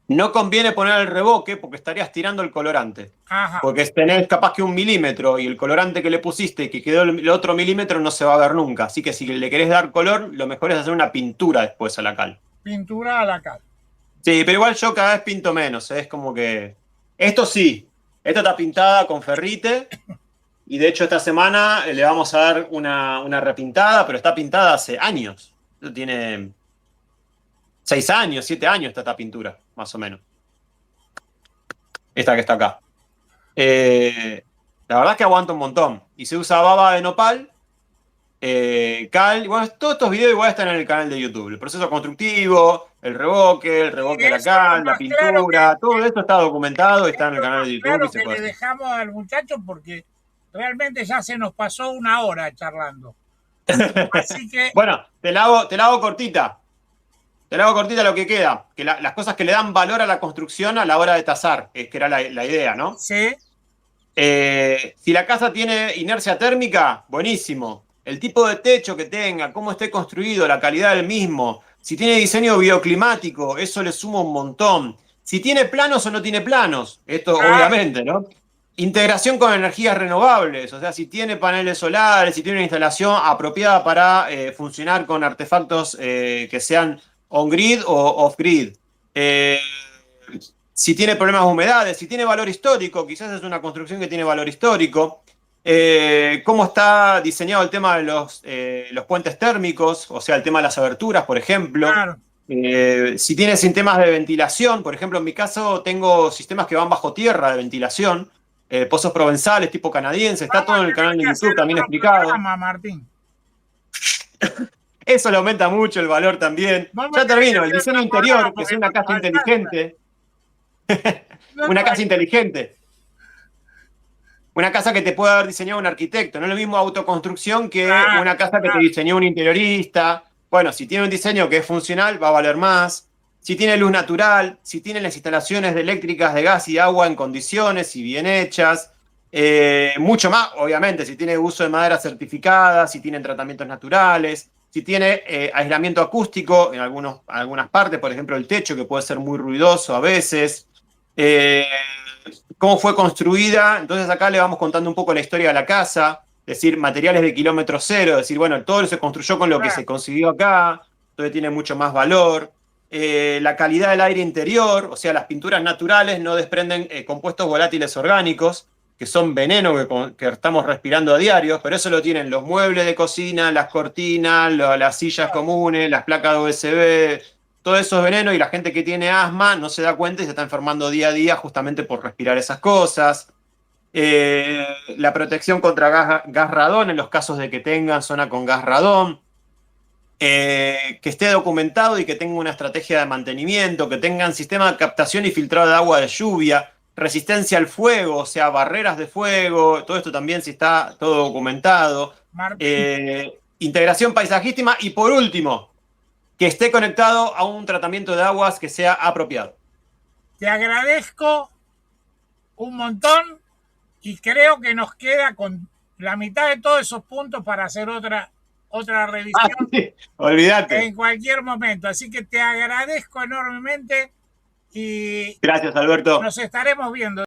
No conviene poner el revoque porque estarías tirando el colorante. Ajá. Porque tenés capaz que 1 milímetro y el colorante que le pusiste, que quedó el otro milímetro, no se va a ver nunca. Así que si le querés dar color, lo mejor es hacer una pintura después a la cal. Pintura a la cal. Sí, pero igual yo cada vez pinto menos. Es como que... Esto sí, esta está pintada con ferrite y de hecho esta semana le vamos a dar una repintada, pero está pintada hace años. Esto tiene 6 años, 7 años esta pintura, más o menos. Esta que está acá. La verdad es que aguanta un montón. Y se usa baba de nopal, cal. Bueno, todos estos videos igual están en el canal de YouTube. El proceso constructivo, el revoque Y a la eso es lo cal, la más claro pintura. Todo esto está documentado y está en el canal de YouTube y claro se que puede le hacer. dejamos al muchacho porque realmente ya se nos pasó 1 hora charlando. Así que. Bueno, te la hago cortita. Te la hago cortita lo que queda. Que las cosas que le dan valor a la construcción a la hora de tasar, que era la idea, ¿no? Sí. Si la casa tiene inercia térmica, buenísimo. El tipo de techo que tenga, cómo esté construido, la calidad del mismo. Si tiene diseño bioclimático, eso le suma un montón. Si tiene planos o no tiene planos, esto obviamente, ¿no? Integración con energías renovables, o sea, si tiene paneles solares, si tiene una instalación apropiada para funcionar con artefactos que sean on-grid o off-grid. Si tiene problemas de humedades, si tiene valor histórico, quizás es una construcción que tiene valor histórico. Cómo está diseñado el tema de los puentes térmicos, o sea, el tema de las aberturas, por ejemplo. Claro. Si tiene sistemas de ventilación, por ejemplo, en mi caso tengo sistemas que van bajo tierra de ventilación, pozos provenzales tipo canadiense, está todo en el canal de YouTube también explicado. Martín. Eso le aumenta mucho el valor también. Ya termino, el diseño interior, que es una casa inteligente. Una casa inteligente. Una casa que te puede haber diseñado un arquitecto. No es lo mismo autoconstrucción que una casa que te diseñó un interiorista. Bueno, si tiene un diseño que es funcional, va a valer más. Si tiene luz natural, si tiene las instalaciones eléctricas de gas y agua en condiciones y bien hechas. Mucho más, obviamente, si tiene uso de madera certificada, si tienen tratamientos naturales, si tiene aislamiento acústico en algunas partes, por ejemplo, el techo, que puede ser muy ruidoso a veces. Cómo fue construida. Entonces acá le vamos contando un poco la historia de la casa, es decir, materiales de kilómetro cero, es decir, bueno, todo se construyó con lo que se consiguió acá, entonces tiene mucho más valor. La calidad del aire interior, o sea, las pinturas naturales no desprenden compuestos volátiles orgánicos, que son veneno que estamos respirando a diario, pero eso lo tienen los muebles de cocina, las cortinas, las sillas comunes, las placas de USB, todo eso es veneno y la gente que tiene asma no se da cuenta y se está enfermando día a día justamente por respirar esas cosas. La protección contra gas radón en los casos de que tengan zona con gas radón. Que esté documentado y que tenga una estrategia de mantenimiento, que tengan sistema de captación y filtrado de agua de lluvia. resistencia al fuego, o sea, barreras de fuego, todo esto también sí está todo documentado. Martín, Integración paisajística y por último, que esté conectado a un tratamiento de aguas que sea apropiado. te agradezco un montón y creo que nos queda con la mitad de todos esos puntos para hacer otra Ah, revisión sí, olvídate. en cualquier momento. Así que te agradezco enormemente y Gracias, Alberto. nos estaremos viendo.